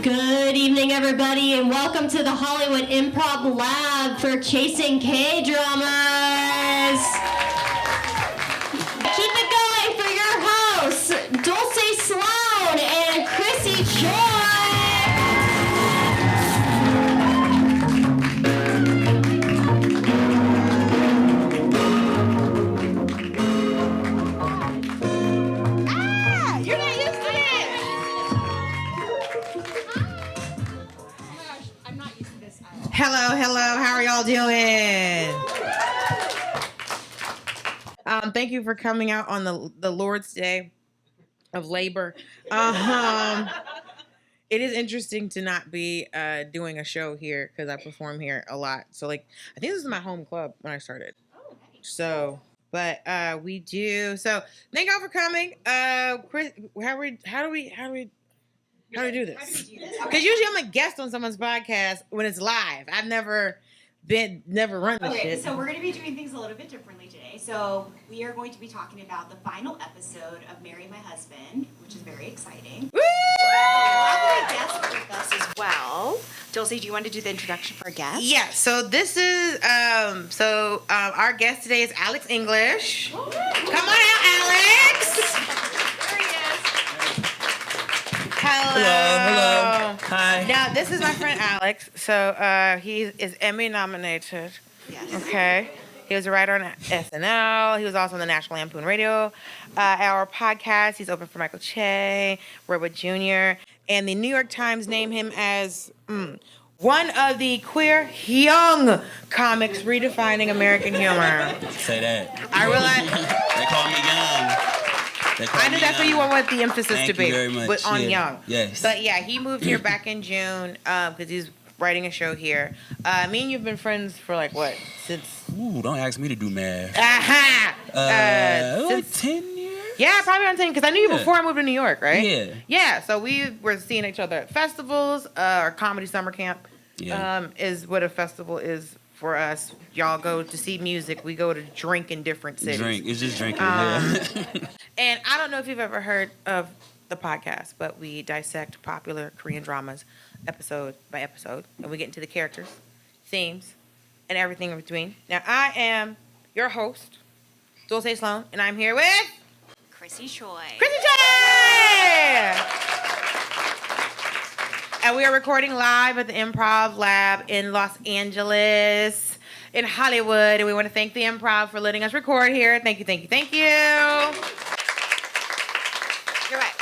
Good evening, everybody, and welcome to the Hollywood Improv Lab for Chasing K-Dramas. Keep it going for your hosts, Dulce Sloan and Chrissy Choi. Hello. How are y'all doing? Thank you for coming out on the Lord's Day of Labor. It is interesting to not be doing a show here because I perform here a lot. So, I think this is my home club when I started. So, but we do. So, thank y'all for coming. Chris, how do we do this? Because usually I'm a guest on someone's podcast when it's live. I've never run this shit. So we're going to be doing things a little bit differently today. So we are going to be talking about the final episode of Marry My Husband, which is very exciting. Woo! We have a lovely guest with us as well. Dulce, do you want to do the introduction for our guest? Yeah. So this is our guest today is Alex English. Come on out, Alex. Hello. Hi. Now, this is my friend Alex. So he is Emmy nominated. Yes. Okay. He was a writer on SNL. He was also on the National Lampoon Radio Hour podcast. He's open for Michael Che, Redwood Jr. And the New York Times named him as one of the queer young comics redefining American humor. Say that. I realize. They call me young. I know that's what you want the emphasis Thank to be. you very much. But on young. Yes. But yeah, he moved here back in June because he's writing a show here. Me and you've been friends for what? Since... Ooh, don't ask me to do math. Aha! Like 10 years? Yeah, probably around 10 because I knew you before I moved to New York, right? Yeah. Yeah, so we were seeing each other at festivals. Our comedy summer camp is what a festival is for us. Y'all go to see music. We go to drink in different cities. It's just drinking. Yeah. And I don't know if you've ever heard of the podcast, but we dissect popular Korean dramas episode by episode, and we get into the characters, themes, and everything in between. Now, I am your host, Dulce Sloan, and I'm here with... Chrissy Choi. Chrissy Choi! And we are recording live at the Improv Lab in Los Angeles, in Hollywood, and we want to thank the Improv for letting us record here. Thank you. You're right.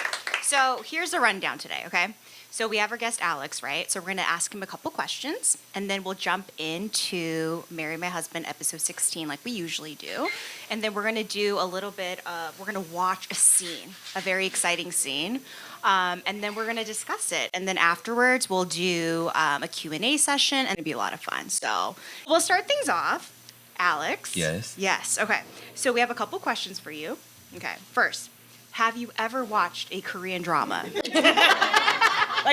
So here's the rundown today, okay? So we have our guest Alex, right? So we're going to ask him a couple questions, and then we'll jump into Marry My Husband episode 16 like we usually do. And then we're going to do a little bit of, we're going to watch a scene, a very exciting scene. And then we're going to discuss it. And then afterwards, we'll do a Q&A session, and it'll be a lot of fun. So we'll start things off. Alex. Yes. Yes. Okay. So we have a couple questions for you. Okay. First, have you ever watched a Korean drama?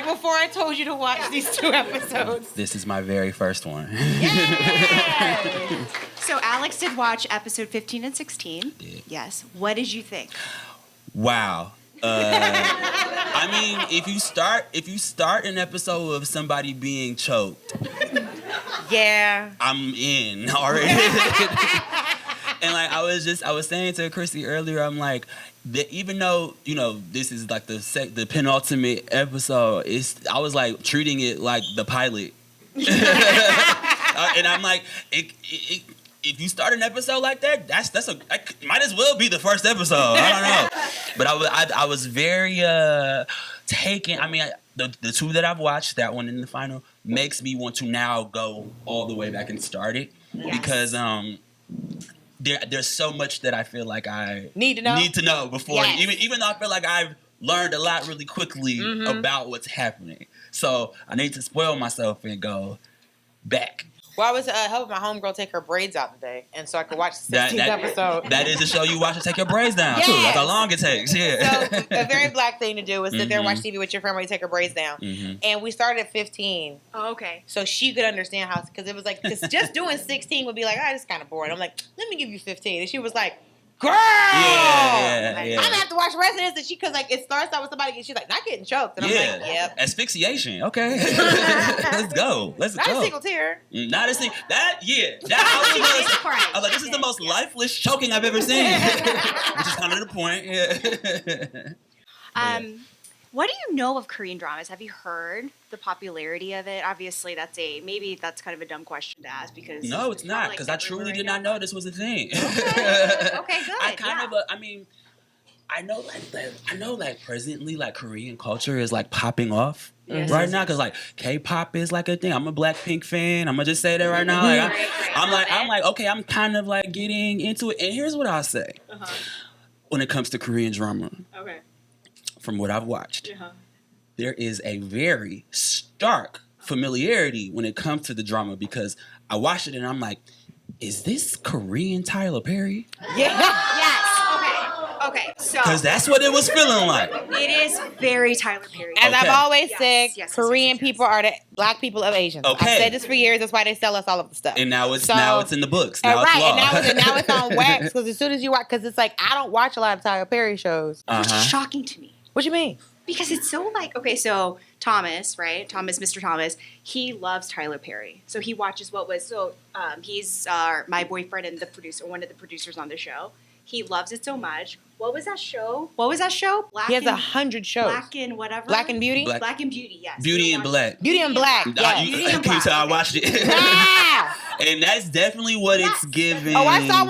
Before I told you to watch these 2 episodes. This is my very first one. Yay! So Alex did watch episode 15 and 16. Did. Yes. What did you think? Wow. I mean, if you start an episode of somebody being choked, Yeah. I'm in already. And I was saying to Chrissy earlier, I'm like, even though this is the penultimate episode, I was treating it like the pilot, and I'm like, if you start an episode like that, that might as well be the first episode. I don't know, but I was very taken. I mean, the 2 that I've watched, that one and the final, makes me want to now go all the way back and start it because there's so much that I feel like I need to know before, even though I feel like I've learned a lot really quickly about what's happening. So I need to spoil myself and go back. Well, I was helping my homegirl take her braids out today, and so I could watch the 16th episode. That is the show you watch to take your braids down, too. That's how long it takes, yeah. So a very Black thing to do was sit there and watch TV with your friend while you take her braids down. And we started at 15. Oh, okay. So she could understand how, because it was cause just doing 16 would be like, this is kind of boring. I'm like, let me give you 15. And she was like, girl. Yeah. I'm gonna have to watch the rest of this, and because like it starts out with somebody, and she's like not getting choked, and I'm like, yep. Asphyxiation. Okay. Let's go. Let's not go. a single tear. Not a single. I was like, this is the most lifeless choking I've ever seen, which is kind of the point. Yeah. What do you know of Korean dramas? Have you heard the popularity of it? Obviously, maybe that's kind of a dumb question to ask because no, it's not because I truly did not know this was a thing. Okay, good. I know like presently like Korean culture is like popping off right now because like K-pop is like a thing. I'm a Blackpink fan. I'm gonna just say that right now. Like I'm like okay, I'm kind of like getting into it. And here's what I'll say when it comes to Korean drama. Okay. From what I've watched, there is a very stark familiarity when it comes to the drama because I watched it and I'm like, is this Korean Tyler Perry? Yeah. Yes. Okay. So because that's what it was feeling like. It is very Tyler Perry. As I've always said, yes, Korean people are the black people of Asians. Okay. I've said this for years. That's why they sell us all of the stuff. And now it's in the books. Now right, it's law. and now it's on wax because as soon as you watch, because it's like I don't watch a lot of Tyler Perry shows. Which is shocking to me. What you mean? Because it's so like, okay, so Thomas, right? Mr. Thomas, he loves Tyler Perry. So he watches he's my boyfriend and the producer, one of the producers on the show. He loves it so much. What was that show? He has 100 shows. Black and whatever. Black and Beauty? Black and Beauty, yes. Beauty and Black. Beauty and Black. Yes. Can you tell I watched it? Yeah. And that's definitely what it's giving. Oh, I saw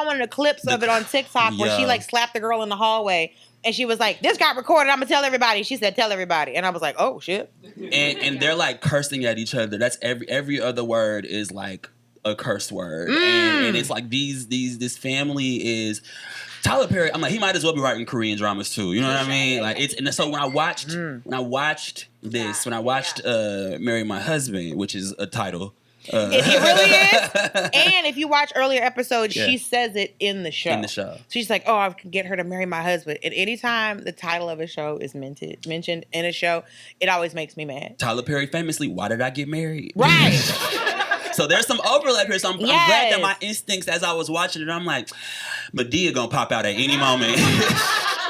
one of the clips of it on TikTok where she like slapped the girl in the hallway. And she was like, this got recorded. I'm going to tell everybody. She said, tell everybody. And I was like, oh, shit. And they're like cursing at each other. That's every other word is like a curse word. And it's like this family is... Tyler Perry, I'm like, he might as well be writing Korean dramas too. You know what I mean? Like so when I watched Marry My Husband, which is a title. It really is. And if you watch earlier episodes, she says it in the show. She's like, oh, I can get her to marry my husband. And anytime the title of a show is mentioned in a show, it always makes me mad. Tyler Perry famously, Why Did I Get Married? Right. So there's some overlap here. So I'm glad that my instincts as I was watching it, I'm like, Medea gonna pop out at any moment.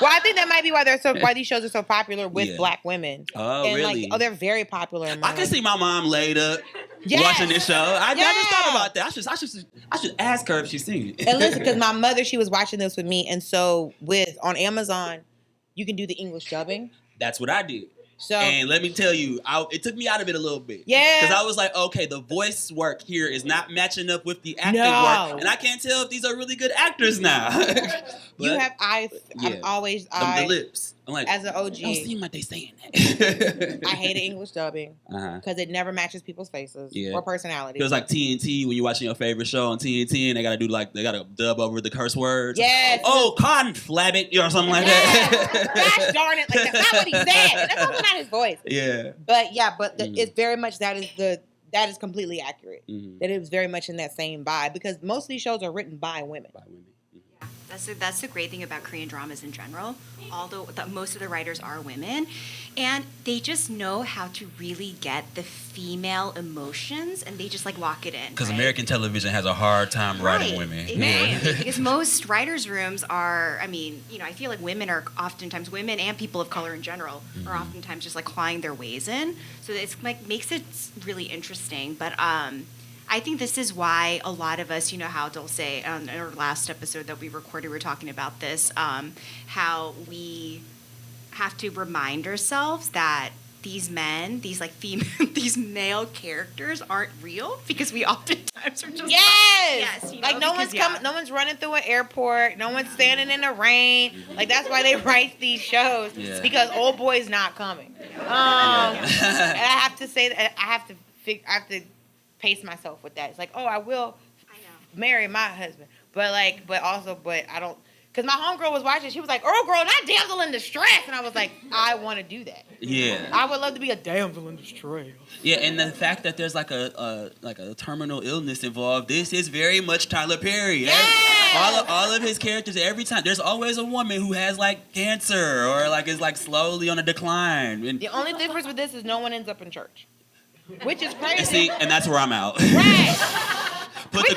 Well, I think that might be why these shows are so popular with black women. Oh, and really? They're very popular. I can see my mom laid up watching this show. I never thought about that. I should ask her if she's seen it. And listen, because my mother, she was watching this with me, and so on Amazon, you can do the English dubbing. That's what I did. So, and let me tell you, it took me out of it a little bit. Yeah. Because I was like, okay, the voice work here is not matching up with the acting work. And I can't tell if these are really good actors now. I'm always... the lips. I'm like, as an OG, it don't seem like they saying that. I hated English dubbing because it never matches people's faces or personalities. It was like TNT when you're watching your favorite show on TNT and they gotta dub over the curse words. Yes. Oh, cotton flabbit or something like that. Gosh darn it! Like that's not what he said. That's also not his voice. Yeah. But it's very much that is completely accurate. That it was very much in that same vibe because most of these shows are written by women. That's the great thing about Korean dramas in general. Although most of the writers are women, and they just know how to really get the female emotions, and they just like lock it in. Because American television has a hard time writing women. Exactly. Because most writers' rooms are, I feel like women and people of color in general are oftentimes just like clawing their ways in. So it's like makes it really interesting, but. I think this is why a lot of us, how Dulce, in our last episode that we recorded, we were talking about this, how we have to remind ourselves that these men, these male characters aren't real because we oftentimes are just yes, no one's running through an airport, no one's standing in the rain. Like that's why they write these shows because old boy's not coming. And I have to say that I have to pace myself with that. It's like, oh, I will marry my husband. But I don't, because my homegirl was watching, she was like, oh, girl, not damsel in distress. And I was like, I want to do that. Yeah. I would love to be a damsel in distress. Yeah, and the fact that there's like a terminal illness involved, this is very much Tyler Perry. Yeah. All of his characters, every time, there's always a woman who has like cancer or like is like slowly on a decline. And the only difference with this is no one ends up in church. Which is crazy. And see, and that's where I'm out. Right. Put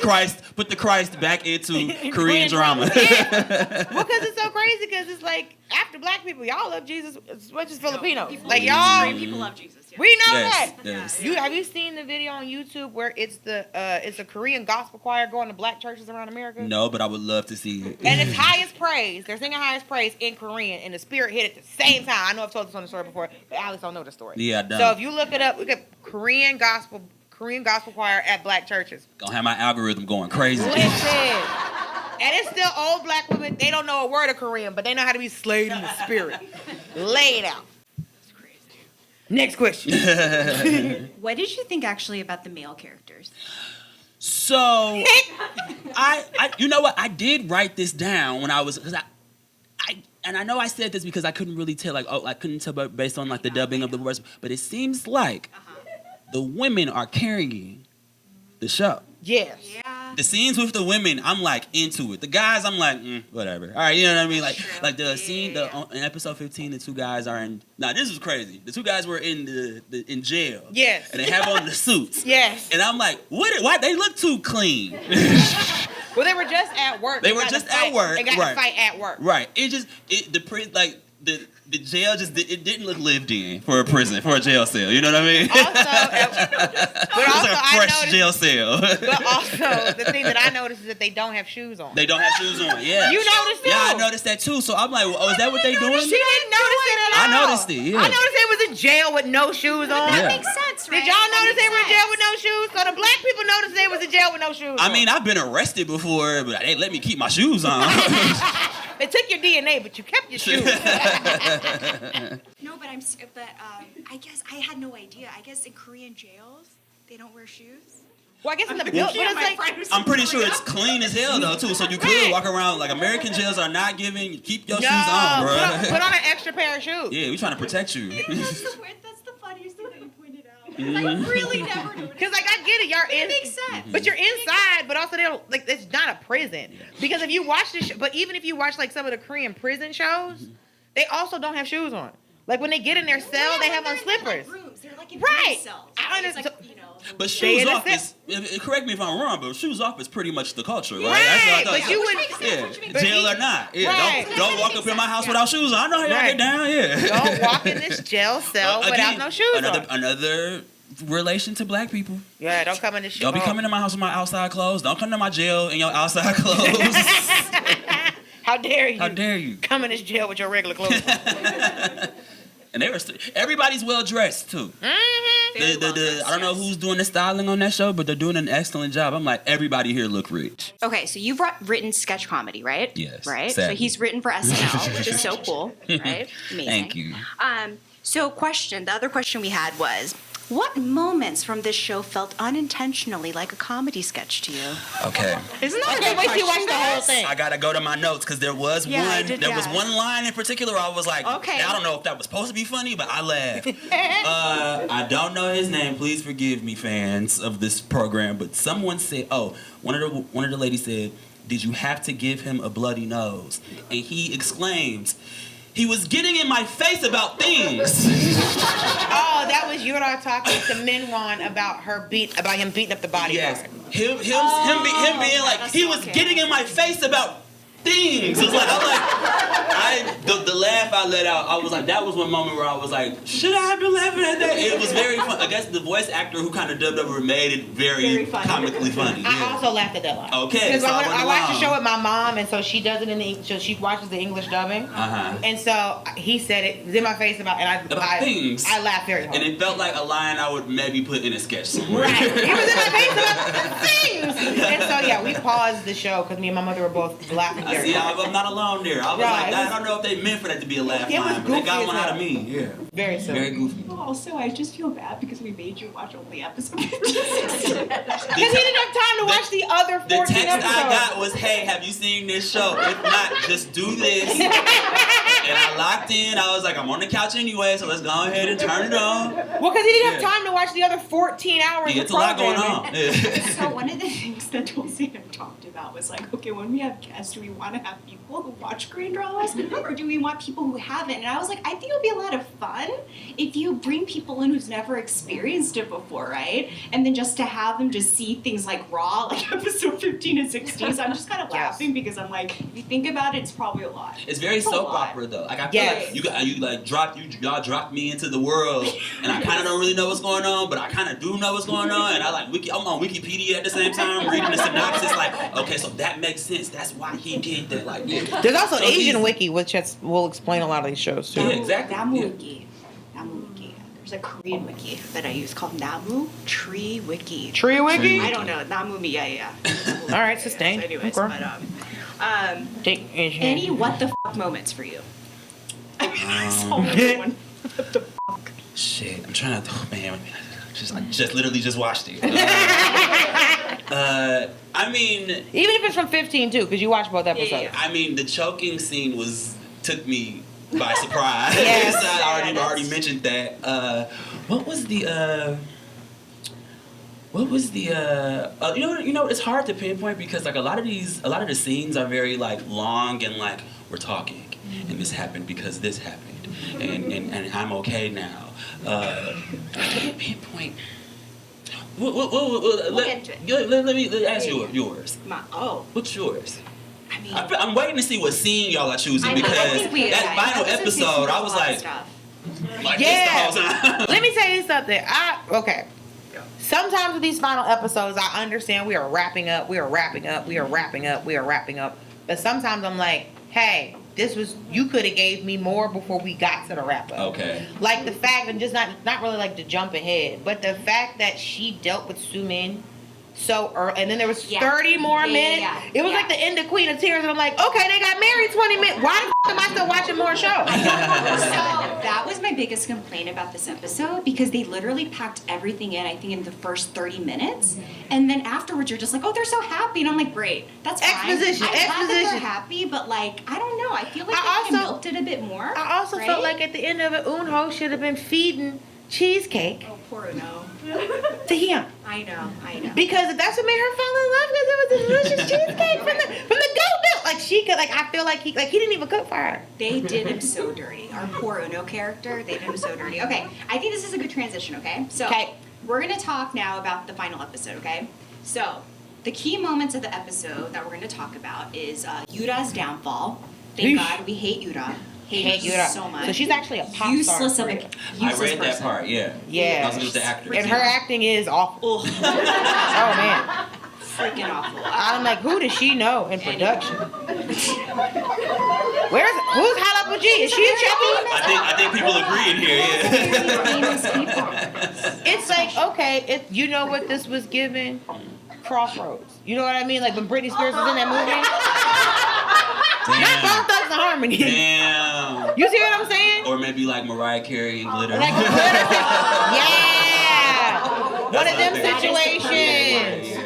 the Christ back into Korean drama. Yeah. Well, because it's so crazy. Because it's like after black people, y'all love Jesus as much as Filipinos. Like y'all, Korean people love Jesus. Yeah. We know Yes, that. yes. Have you seen the video on YouTube where it's a Korean gospel choir going to black churches around America? No, but I would love to see it. And it's highest praise. They're singing highest praise in Korean, and the Spirit hit at the same time. I know I've told this on the story before, but Alex don't know the story. Yeah, I don't. So if you look it up, look at Korean gospel choir at black churches. Gonna have my algorithm going crazy. Listen. And it's still old black women. They don't know a word of Korean, but they know how to be slayed in the spirit. Lay it out. That's crazy. Next question. What did you think actually about the male characters? So, I you know what? I did write this down when I was, because I know I said this because I couldn't really tell, like, I couldn't tell based on like the dubbing of the words, but it seems like the women are carrying the show. Yes. Yeah. The scenes with the women, I'm like into it. The guys, I'm like, whatever. All right, you know what I mean? Like the scene, in episode 15, the two guys are in. Nah, this was crazy. The two guys were in in jail. Yes. And they have on the suits. Yes. And I'm like, why they look too clean? Well, they were just at work. They were just at work. They got to fight at work. Right. The jail it didn't look lived in for a prison, for a jail cell. You know what I mean? Also, a fresh jail cell. But also, the thing that I noticed is that they don't have shoes on. They don't have shoes on. Yeah. You noticed Yeah, I too? noticed that too. So I'm like, is that what they doing? She didn't notice it at all. I noticed it. Yeah. I noticed they was in jail with no shoes on. Yeah. That makes sense, right? Did y'all notice they were in jail with no shoes? So the black people noticed they was in jail with no shoes on. I mean, I've been arrested before, but they let me keep my shoes on. They took your DNA, but you kept your shoes. No, but I guess I had no idea. I guess in Korean jails they don't wear shoes. Well, I guess in the building, but it's like I'm pretty sure it's clean as hell though too. So you could walk around like American jails are not giving. Keep your shoes on, bro. Put on an extra pair of shoes. Yeah, we trying to protect you. That's the funniest thing that you pointed out. I really never noticed. Because like I get it, It makes sense. but you're inside, but also they don't like it's not a prison. Because if you watch the but even if you watch like some of the Korean prison shows, they also don't have shoes on. Like when they get in their cell, they have on slippers. They're like in Right. cells. I It's understand. like, But Stay shoes in the off is, correct me if I'm wrong, but shoes off is pretty much the culture, right? Right, That's what I but you would jail or not. Yeah, Right. don't walk up in my house without shoes on. I know how y'all Right. get down, yeah. don't walk in this jail cell without no shoes on. Another relation to black people. Yeah, don't come in this shit. Don't be coming to my house with my outside clothes. Don't come to my jail in your outside clothes. How dare you? How dare you? Come in this jail with your regular clothes on. And everybody's well dressed too. I don't know who's doing the styling on that show, but they're doing an excellent job. I'm like, everybody here look rich. Okay, so you've written sketch comedy, right? Yes, Right? sadly. So he's written for SNL, which is so cool, right? Amazing. Thank you. So the other question we had was, what moments from this show felt unintentionally like a comedy sketch to you? Okay. Isn't that I can't wait till you watch the whole thing. I gotta go to my notes because there was was one line in particular I was like, Okay. I don't know if that was supposed to be funny, but I laughed. I don't know his name. Please forgive me, fans of this program. But someone said, one of the ladies said, "Did you have to give him a bloody nose?" And he exclaims, "He was getting in my face about things." Oh, that was Yoora talking to Minwon about him beating up the bodyguard. Yes. Him being like, he was getting in my face about things. It was like, the laugh I let out, I was like, that was one moment where I was like, should I have been laughing at that? It was very fun. I guess the voice actor who kind of dubbed over made it very comically funny. I Yeah. also laughed at that line. Okay, Because so I watched the along. show with my mom, and so she does it so she watches the English dubbing. And so he said it was in my face about things. I laughed very hard. And it felt like a line I would maybe put in a sketch somewhere. Right. It was in my face about things. And so yeah, we paused the show because me and my mother were both laughing very See, hard. I'm not alone there. I was Right, like, I don't know if they meant for that to be a laugh It was line, but they got goofy one as out hell. of me. Yeah. Very silly. Very goofy. Also, I just feel bad because we made you watch only episode 56. Because he didn't have time to watch the other 14 The text episodes. I got was, "Hey, have you seen this show? If not, just do this, I locked in. I was like, I'm on the couch anyway, so let's go ahead and turn it on. Well, because he didn't have time to watch the other 14 hours It's a lot going on. So one of the things that Tulsi and I talked about was like, okay, when we have guests, do we want to have people who watch Korean dramas, or do we want people who haven't? And I was like, I think it'll be a lot of fun if you bring people in who's never experienced it before, right? And then just to have them just see things like Raw, like episode 15 and 16. So I'm just kind of laughing because I'm like, if you think about it, it's probably a lot. It's very soap opera though. Like I feel like y'all dropped me into the world, and I kind of don't really know what's going on, but I kind of do know what's going on, and I'm on Wikipedia at the same time reading the synopsis. Like, okay, so that makes sense. That's why he did that. Like, there's also Asian Wiki, which will explain a lot of these shows too. Yeah, exactly. Namu Wiki. There's a Korean wiki that I use called Namu Tree Wiki. Tree Wiki? I don't know. Namu me, yeah. All right, sustained. So anyways, Okay. but any what the fuck moments for you? I saw one. What the fuck? Shit, I'm trying to. Oh, man, I just literally just watched it. I mean, even if it's from 15 too, because you watched both episodes. Yeah. I mean, the choking scene took me by surprise. Yes. I already mentioned that. What was the you know it's hard to pinpoint because like a lot of the scenes are very like long and like we're talking and this happened because this happened and I'm okay now. I can't pinpoint. Let me ask yours. What's yours? I mean, I'm waiting to see what scene y'all are choosing because that final episode, I was like this the whole time. Let me tell you something. Sometimes with these final episodes, I understand we are wrapping up. But sometimes I'm like, hey, you could have gave me more before we got to the wrap up. Okay. Like the fact, and just not really like to jump ahead, but the fact that she dealt with Soomin so early, and then there was 30 more minutes. It was like the end of Queen of Tears, and I'm like, okay, they got married 20 minutes. Why the f*** am I still watching more shows? So that was my biggest complaint about this episode because they literally packed everything in, I think, in the first 30 minutes. And then afterwards, you're just like, oh, they're so happy. And I'm like, great. That's fine. Exposition. I'm glad that they're happy, but like, I don't know. I feel like they milked it a bit more. I also felt like at the end of it, Eunho should have been feeding cheesecake Oh, poor Eunho. to him. I know. Because that's what made her fall in love, because it was a delicious cheesecake from the goat milk. Like she could, I feel like he didn't even cook for her. They did him so dirty. Our poor Eunho character, they did him so dirty. Okay, I think this is a good transition, okay? So we're going to talk now about the final episode, okay? So the key moments of the episode that we're going to talk about is Yura's downfall. Thank God we hate Yoora. Hate Yoora so much. So she's actually a pop useless star. I read that part, yeah. Yeah. That's the actor. And her acting is awful. Oh, man. Freaking awful. I'm like, who does she know in production? Who's Hala G? Is she a Chucky? I think people agree in here, yeah. It's like, okay, you know what this was given? Crossroads. You know what I mean? Like when Britney Spears was in that movie? Not Bone Thugs and Harmony. Damn. You see what I'm saying? Or maybe like Mariah Carey and Glitter. Like Glitter. Yeah. One of them situations.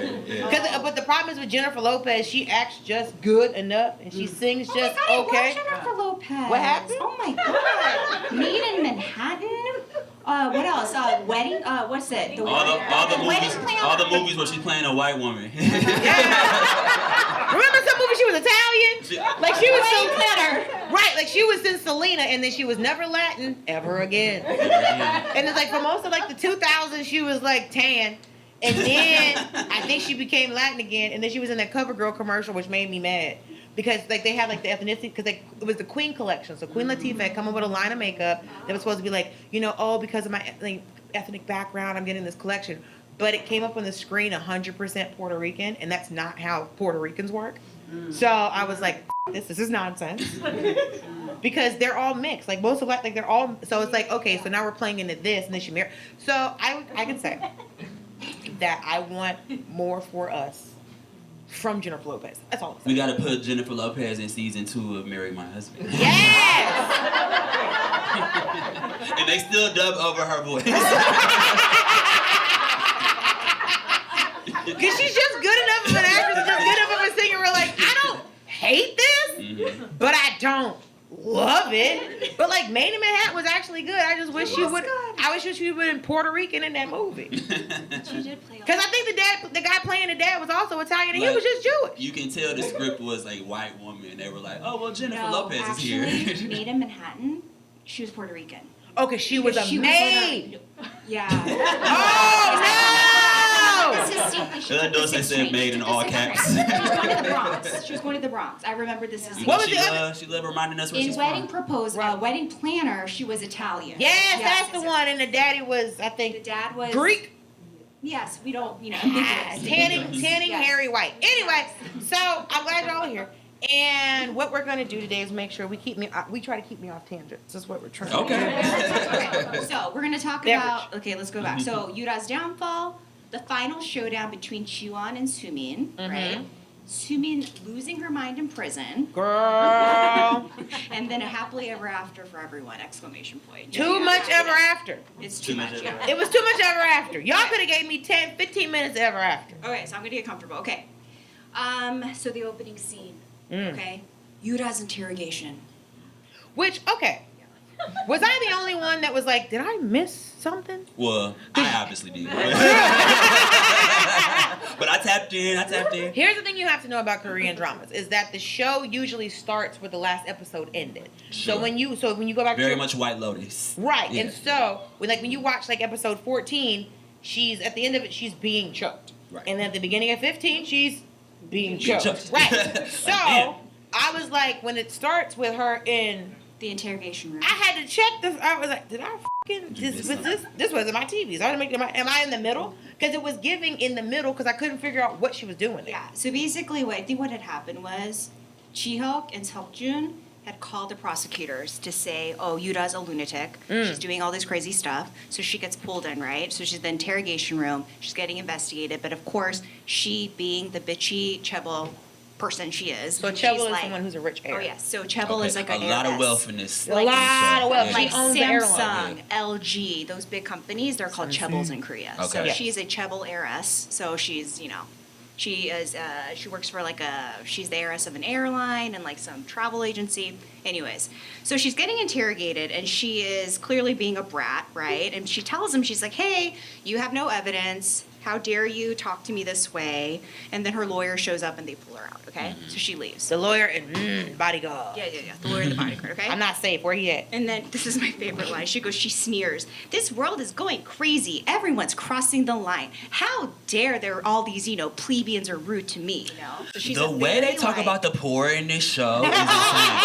But the problem is with Jennifer Lopez, she acts just good enough and she sings just okay. Jennifer Lopez. What happened? Oh my God. Meet in Manhattan. What else? Wedding. What's it? All the movies where she's playing a white woman. Remember some movies she was Italian? Like she was so better. Right, like she was in Selena and then she was never Latin ever again. And it's like for most of like the 2000s she was like tan. And then I think she became Latin again and then she was in that CoverGirl commercial which made me mad. Because like they had like the ethnicity, because like it was the Queen collection. So Queen Latifah had come up with a line of makeup that was supposed to be like, because of my ethnic background, I'm getting this collection. But it came up on the screen 100% Puerto Rican, and that's not how Puerto Ricans work. So I was like, this is nonsense. Because they're all mixed. Like most of like they're all. So it's like, okay, so now we're playing into this, and then she married. So I can say that I want more for us. From Jennifer Lopez. That's all I'm saying. We gotta put Jennifer Lopez in season 2 of Marry My Husband. Yes! And they still dub over her voice. Because she's just good enough of an actress, just good enough of a singer. We're like, I don't hate this, but I don't love it, but like Maid in Manhattan was actually good. I just wish she would. I wish she would have been Puerto Rican in that movie. She did play. Because I think the guy playing the dad was also Italian, and he was just Jewish. You can tell the script was like white woman, and they were like, "Oh well, Jennifer Lopez is actually, here." Maid in Manhattan, she was Puerto Rican. Oh, because she was a maid. Yeah. Oh no! Those I said made in all caps. She was going to the Bronx. She was going to the Bronx. I remember this is What was the other? She loved reminding us where in she's Wedding from. Proposal, Wedding Planner. She was Italian. Yes, that's the one. And the daddy was, I The think, dad was Greek. Yes, we don't, Tanning Yes. Harry White. Anyway, so I'm glad y'all are here. And what we're gonna do today is make sure we try to keep me off tangents. That's what we're trying to do. Okay, so we're gonna talk Beverage. about. Okay, let's go back. So Yura's downfall, the final showdown between Jiwon and Soomin, right? Soomin losing her mind in prison, Girl. and then a happily ever after for everyone! Exclamation point. Too much ever after. It's too much. Yeah. It was too much ever after. Y'all could have gave me 10, 15 minutes ever after. Okay, so I'm gonna get comfortable. Okay. So the opening scene. Okay. Yura's interrogation. Which, okay. Was I the only one that was like, did I miss something? Well, I obviously did. But I tapped in. Here's the thing you have to know about Korean dramas is that the show usually starts where the last episode ended. Sure. So when you go back Very to much White Lotus. right, Yeah. and so when you watch like episode 14, she's at the end of it she's being choked, Right. and at the beginning of 15 she's being Being choked. choked. Right. So Damn. I was like, when it starts with her in, The interrogation room. I had to check this. I was like, did I fucking this wasn't my TV? So I had to make am I in the middle? Because it was giving in the middle because I couldn't figure out what she was doing there. Yeah. So basically, what had happened was Jihyuk and Seokjun had called the prosecutors to say, "Oh, Yura's a lunatic. She's doing all this crazy stuff." So she gets pulled in, right? So she's in the interrogation room. She's getting investigated, but of course, she being the bitchy chaebol person she is. So she's chaebol is like- someone who's a rich heir. Oh yes. So chaebol is like a an lot of heiress. wealth in this. A lot of wealth. Yeah. Like She owns the airline. Samsung, LG, those big companies, they're called chaebols in Korea. So Okay. Yes. she's a chaebol heiress. So she's, she is, she works for she's the heiress of an airline and like some travel agency. Anyways, so she's getting interrogated and she is clearly being a brat, right? And she tells him, she's like, "Hey, you have no evidence. How dare you talk to me this way?" And then her lawyer shows up and they pull her out, okay? So she leaves. The lawyer and bodyguard. Yeah. The lawyer and the bodyguard, okay? I'm not safe. Where he at? And then this is my favorite line. She sneers. "This world is going crazy. Everyone's crossing the line. How dare there all these, plebeians are rude to me, So she's The a way they very, talk like- about the poor in this show is insane.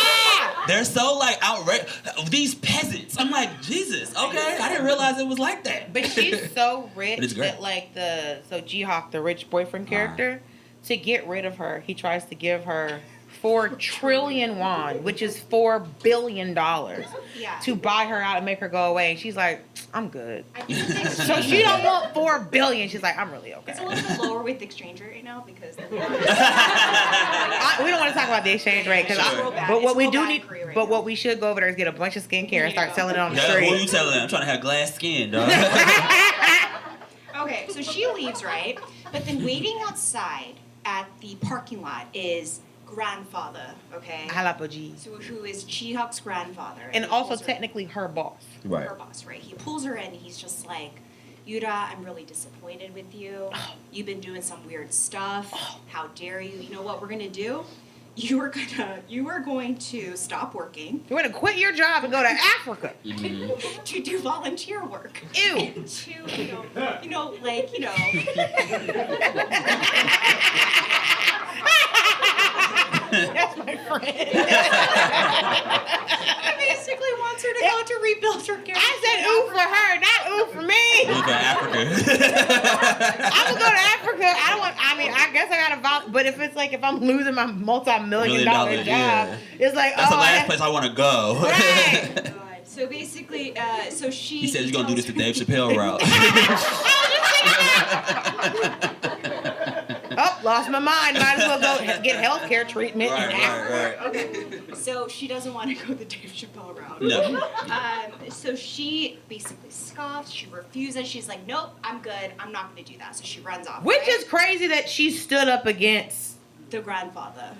They're so like outrageous. These peasants. I'm like, Jesus, okay. I didn't realize it was like that. But she's so rich But it's great. that like Jihyuk, the rich boyfriend character, to get rid of her, he tries to give her 4 trillion won, which is $4 billion, Yeah. to buy her out and make her go away. And she's like, I'm good. I think it's So she don't want $4 billion. She's like, I'm really okay. It's a little bit lower with the exchange rate right now because We don't want to talk about the exchange rate, Sure. but what It's we real do bad need, in Korea right but now. what we should go over there is get a bunch of skincare and start selling it on the Yeah, what are you street. telling them? I'm trying to have glass skin, dog. Okay, so she leaves, right? But then waiting outside at the parking lot is grandfather, okay? Halapoji. So who is Jihyuk's grandfather. And he also pulls her- technically her boss. Right. her boss, right? He pulls her in. He's just like, "Yura, I'm really disappointed with you. You've been doing some weird stuff. How dare you? You know what we're gonna do? You are going to stop working You're gonna quit your job and go to Africa. to do volunteer work. Ew. And to like That's my friend. He basically wants her to go to rebuild her character. I said ooh for her, not ooh for me. Look at Africa. I'm gonna go to Africa. I guess I gotta but if it's like if I'm losing my multi-million dollar job, yeah. it's like That's the last that's- place I want to go. Right. God. So basically, so she. He says he's gonna do this the Dave Chappelle route. Oh, lost my mind. Might as well go get healthcare treatment in Africa. right. Okay. So she doesn't want to go the Dave Chappelle route. No. So she basically scoffs. She refuses. She's like, "Nope, I'm good. I'm not going to do that." So she runs off. Which right? is crazy that she stood up against the grandfather.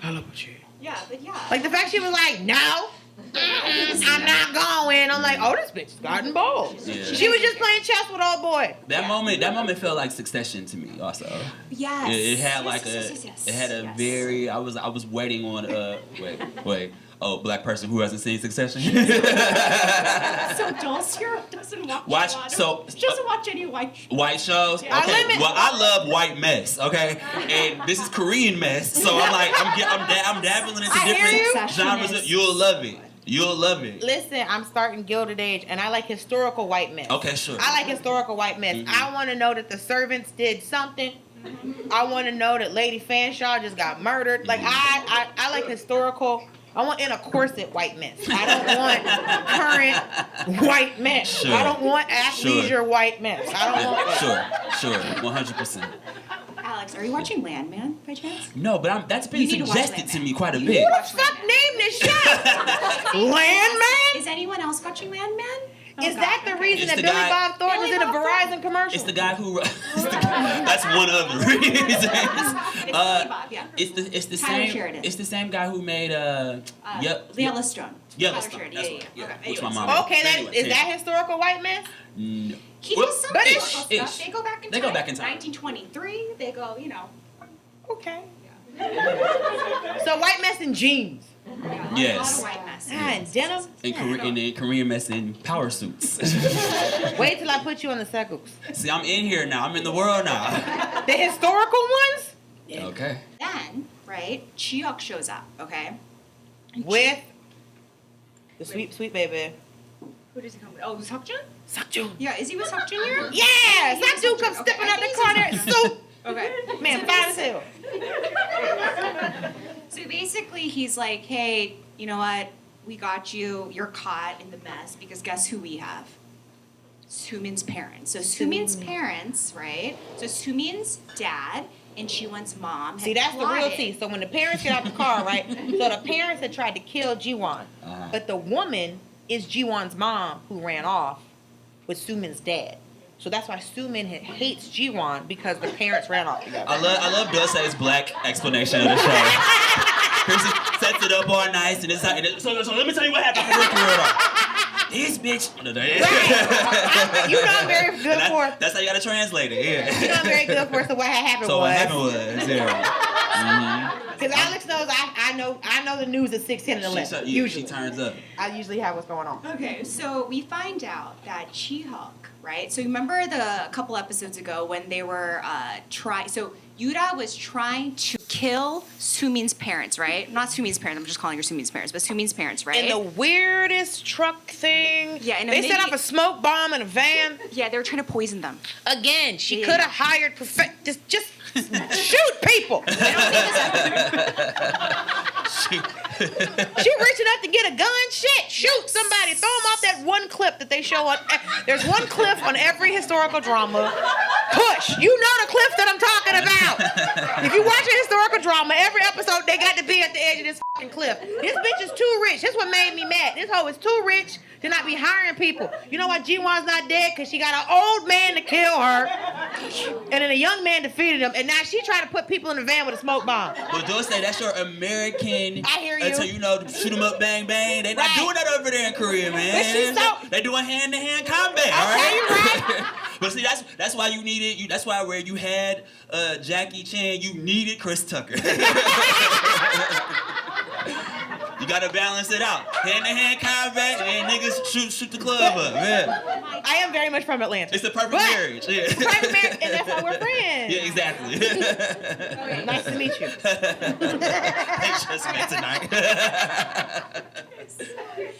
Yeah, but yeah. like the fact she was like, no. I'm not going. I'm like, oh, this bitch is gotten bold. Yeah. She was just playing chess with old boy. That moment felt like Succession to me. Also, Yes. it had like Yes. it had a Yes. very. I was waiting on wait. Oh, black person who hasn't seen Succession. So Dulcier doesn't watch she doesn't watch any white shows. White shows. Yeah. Okay. Well, I love white mess. Okay, and this is Korean mess. So I'm like, I'm dabbling into different genres. You'll love it. You'll love it. Listen, I'm starting Gilded Age, and I like historical white men. Okay, sure. I like historical white men. I want to know that the servants did something. I want to know that Lady Fanshawe just got murdered. Like I like historical. I want in a corset white men. I don't want current white men. Sure. I don't want athleisure white men. I don't want that. Sure, 100%. Alex, are you watching Landman by chance? No, but that's been You need to watch suggested to Landman. me quite a Who bit. the fuck named this show? Landman? Is anyone else watching Landman? Oh, Is God, that the okay. reason It's that the Billy guy- Bob Thornton was Billy in a Bob Verizon commercial? It's the guy who. That's one of the reasons. It's Billy Bob, yeah. It's the Tyler same. Sheridan. It's the same guy who made Yellowstone. Yellowstone. Tyler Sheridan, That's yeah. what- yeah. Okay, Which my anyways. mom. Okay, Anyway, is that historical white men? No. He Well, does some but historical ish. stuff. They go back in They time. go back in time. 1923. They go, Okay. So white mess in jeans. Yes. A lot of white mess. And denim. And then Korean mess in power suits. Wait till I put you on the circles. See, I'm in here now. I'm in the world now. The historical ones? Okay. Then, right, Jihyuk shows up, okay? And With the sweet baby. Who does he come with? Oh, Seokjun? Sakjun. Yeah, is he with Seokjun here? Yeah! He was Sakjun comes Seokjun. stepping Okay, out I the think corner. he's Soup. Okay. Man, So fine as hell. So basically, he's like, hey, you know what? We got you. You're caught in the mess because guess who we have? Soomin's parents. So Soomin's parents, right? So Soomin's dad and Jiwon's mom. See, that's the real tea. So when the parents get out the car, right? So the parents had tried to kill Jiwon. But the woman is Jiwon's mom who ran off with Soomin's dad. So that's why Soomin hates Jiwon because the parents ran off together. I love Dulce's black explanation of the show. Chrissy sets it up all nice, and it's how, so let me tell you what happened. This bitch. Right. You know I'm very good for. That's how you gotta translate it. Yeah. You know I'm very good for. So what had happened So was. what happened was, yeah. Because Alex knows I know the news at 6, 10, and 11. Usually She turns up. I usually have what's going on. Okay, so we find out that Jihyuk, right? So remember a couple episodes ago when they were so Yoora was trying to kill Soomin's parents, right? Not Soomin's parents, I'm just calling her Soomin's parents, but Soomin's parents, right? And the weirdest truck thing. Yeah, and they set off a smoke bomb in a van. Yeah, they were trying to poison them. Again, she Yeah. could have hired just shoot people. She reaching up to get a gun. Shit, shoot somebody. Throw them off that one clip that they show on. There's one clip on every historical drama. Push. You know the clip that I'm talking about. If you watch a historical drama, every episode they got to be at the edge of this fucking cliff. This bitch is too rich. That's what made me mad. This hoe is too rich to not be hiring people. You know why Jiwon's not dead? Because she got an old man to kill her. And then a young man defeated him. And now she trying to put people in the van with a smoke bomb. But Dulce, that's your American. I hear you. Until shoot 'em up, bang bang. They not Right. doing that over there in Korea, man. But she's so- They doing hand-to-hand combat. Okay, all right? you right. But see, that's why you needed. That's why where you had Jackie Chan, you needed Chris Tucker. You gotta balance it out. Hand-to-hand combat and niggas shoot the club up. Yeah. I am very much from Atlanta. It's the perfect But- marriage. Yeah. Private marriage, and that's why we're friends. Yeah, exactly. Nice to meet you. They just met tonight.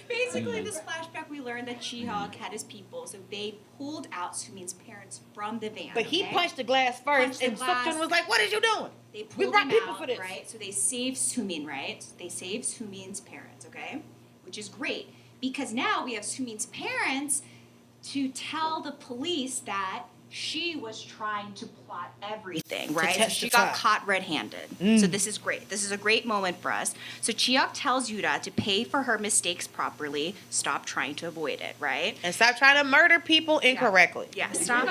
Basically, this flashback, we learned that Jihyuk had his people, so they pulled out Soomin's parents from the van. But he okay? punched the glass first, Punched the and glass. Sukjun was like, "What is you doing?" They We pulled brought him people out, for this. right? So they saved Soomin, right? They saved Soomin's parents, okay? Which is great because now we have Soomin's parents to tell the police that she was trying to plot everything, right? So she got testify. caught red-handed. So this is great. This is a great moment for us. So Jihyuk tells Yoora to pay for her mistakes properly, stop trying to avoid it, right? And stop trying to murder people incorrectly. Yeah, stop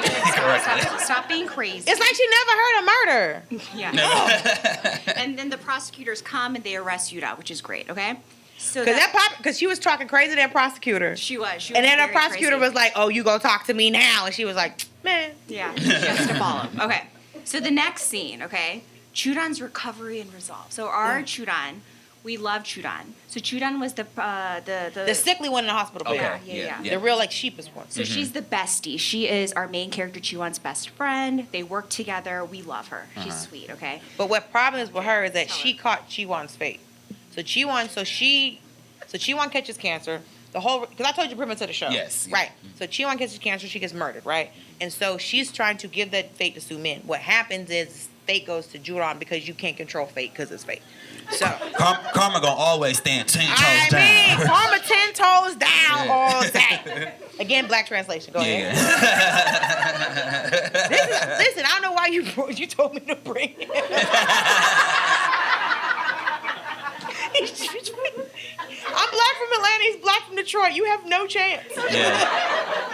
being crazy. It's like she never heard of murder. Yeah. And then the prosecutors come and they arrest Yoora, which is great, okay? So because she was talking crazy to that prosecutor. She was And then the very prosecutor crazy. was like, "Oh, you go talk to me now," and she was like, "Man." Yeah, she has to follow. Okay, so the next scene, okay, Chudan's recovery and resolve. So our Chudan, we love Chudan. So Chudan was the sickly one in the hospital. Okay. Yeah. The real like sheepish one. So she's the bestie. She is our main character, Jiwon's best friend. They work together. We love her. She's sweet. Okay. But what problem is with her is that she caught Jiwon's fate. So Jiwon catches cancer. Because I told you the premise of the show. Yes. Right. So Jiwon catches cancer. She gets murdered. Right. And so she's trying to give that fate to Soomin. What happens is fate goes to Jiwon because you can't control fate because it's fate. So Karma gonna always stand 10 toes down. Karma 10 toes down all day. Again, black translation. Go ahead. Listen, I don't know why you told me to bring it. I'm black from Atlanta. He's black from Detroit. You have no chance. Yeah.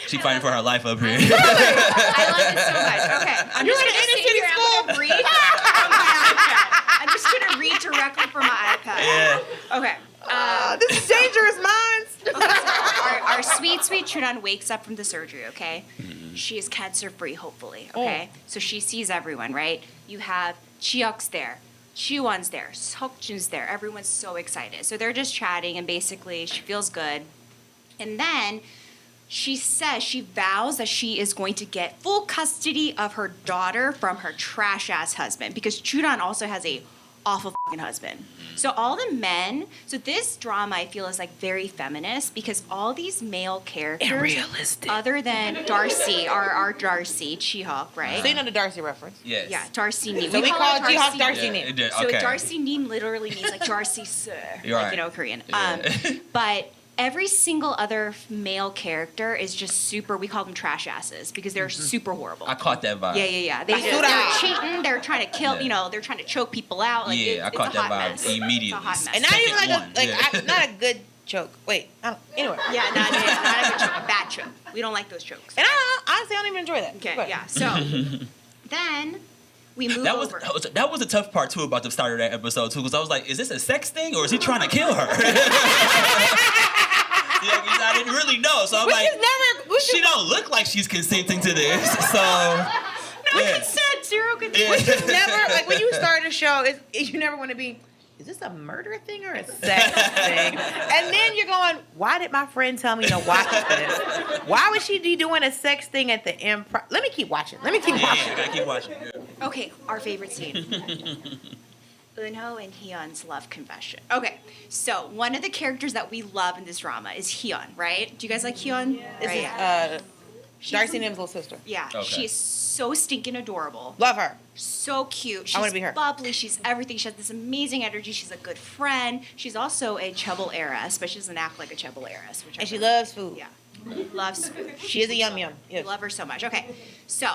She fighting for her life up here. I love it so much. Okay, I'm just gonna sit here. I'm gonna read from my iPad. I'm just gonna read directly from my iPad. Yeah. Okay. This is dangerous minds. Okay, so our sweet Chudan wakes up from the surgery, okay? She is cancer-free, hopefully, okay? So she sees everyone, right? You have Jihyuk's there. Jiwon's there. Seokjun's there. Everyone's so excited. So they're just chatting, and basically she feels good. And then she vows that she is going to get full custody of her daughter from her trash-ass husband, because Chudan also has a awful fucking husband. So all the men, so this drama I feel is like very feminist, because all these male characters, realistic. other than Darcy, our Darcy, Jihyuk, right? So you know the Darcy reference. Yes. Yeah, Darcy-nim. So we call Jihyuk Darcy-nim. Darcy-nim. Yeah, So okay. Darcy-nim literally means like Darcy sir, You're like, right. you know, Korean. Yeah. But every single other male character is just super, we call them trash asses, because they're super horrible. I caught that vibe. Yeah. They're cheating. They're trying to kill. Yeah. They're trying to choke people out. Like, Yeah, I it's caught a hot that vibe mess. immediately. It's a hot mess. And not even like Second one, not a good choke. Wait, anyway. Yeah, not a good choke. A bad choke. We don't like those chokes. And honestly, I don't even enjoy that. Okay, But- yeah. So then we move That was over. that was the tough part too about the start of that episode too, because I was like, is this a sex thing or is he trying to kill her? Yeah, because I didn't really know, so I'm like, she don't look like she's consenting to this, so. No consent, zero consent. Which is never, like when you start a show, you never want to be, is this a murder thing or a sex thing? And then you're going, why did my friend tell me to watch this? Why would she be doing a sex thing at the improv? Let me keep watching. Yeah, I gotta keep watching. Yeah. Okay, our favorite scene. Eunho and Heeyeon's love confession. Okay, so one of the characters that we love in this drama is Heeyeon, right? Do you guys like Heeyeon? This Right. is Darcy-Nim's little sister. Yeah, Okay. she is so stinking adorable. Love her. So cute. She's I wanna be her. bubbly. She's everything. She has this amazing energy. She's a good friend. She's also a Chebel heiress, but she doesn't act like a Chebel heiress. Which And she loves food. Yeah, loves food. She is a yum. We Yes. love her so much. Okay, so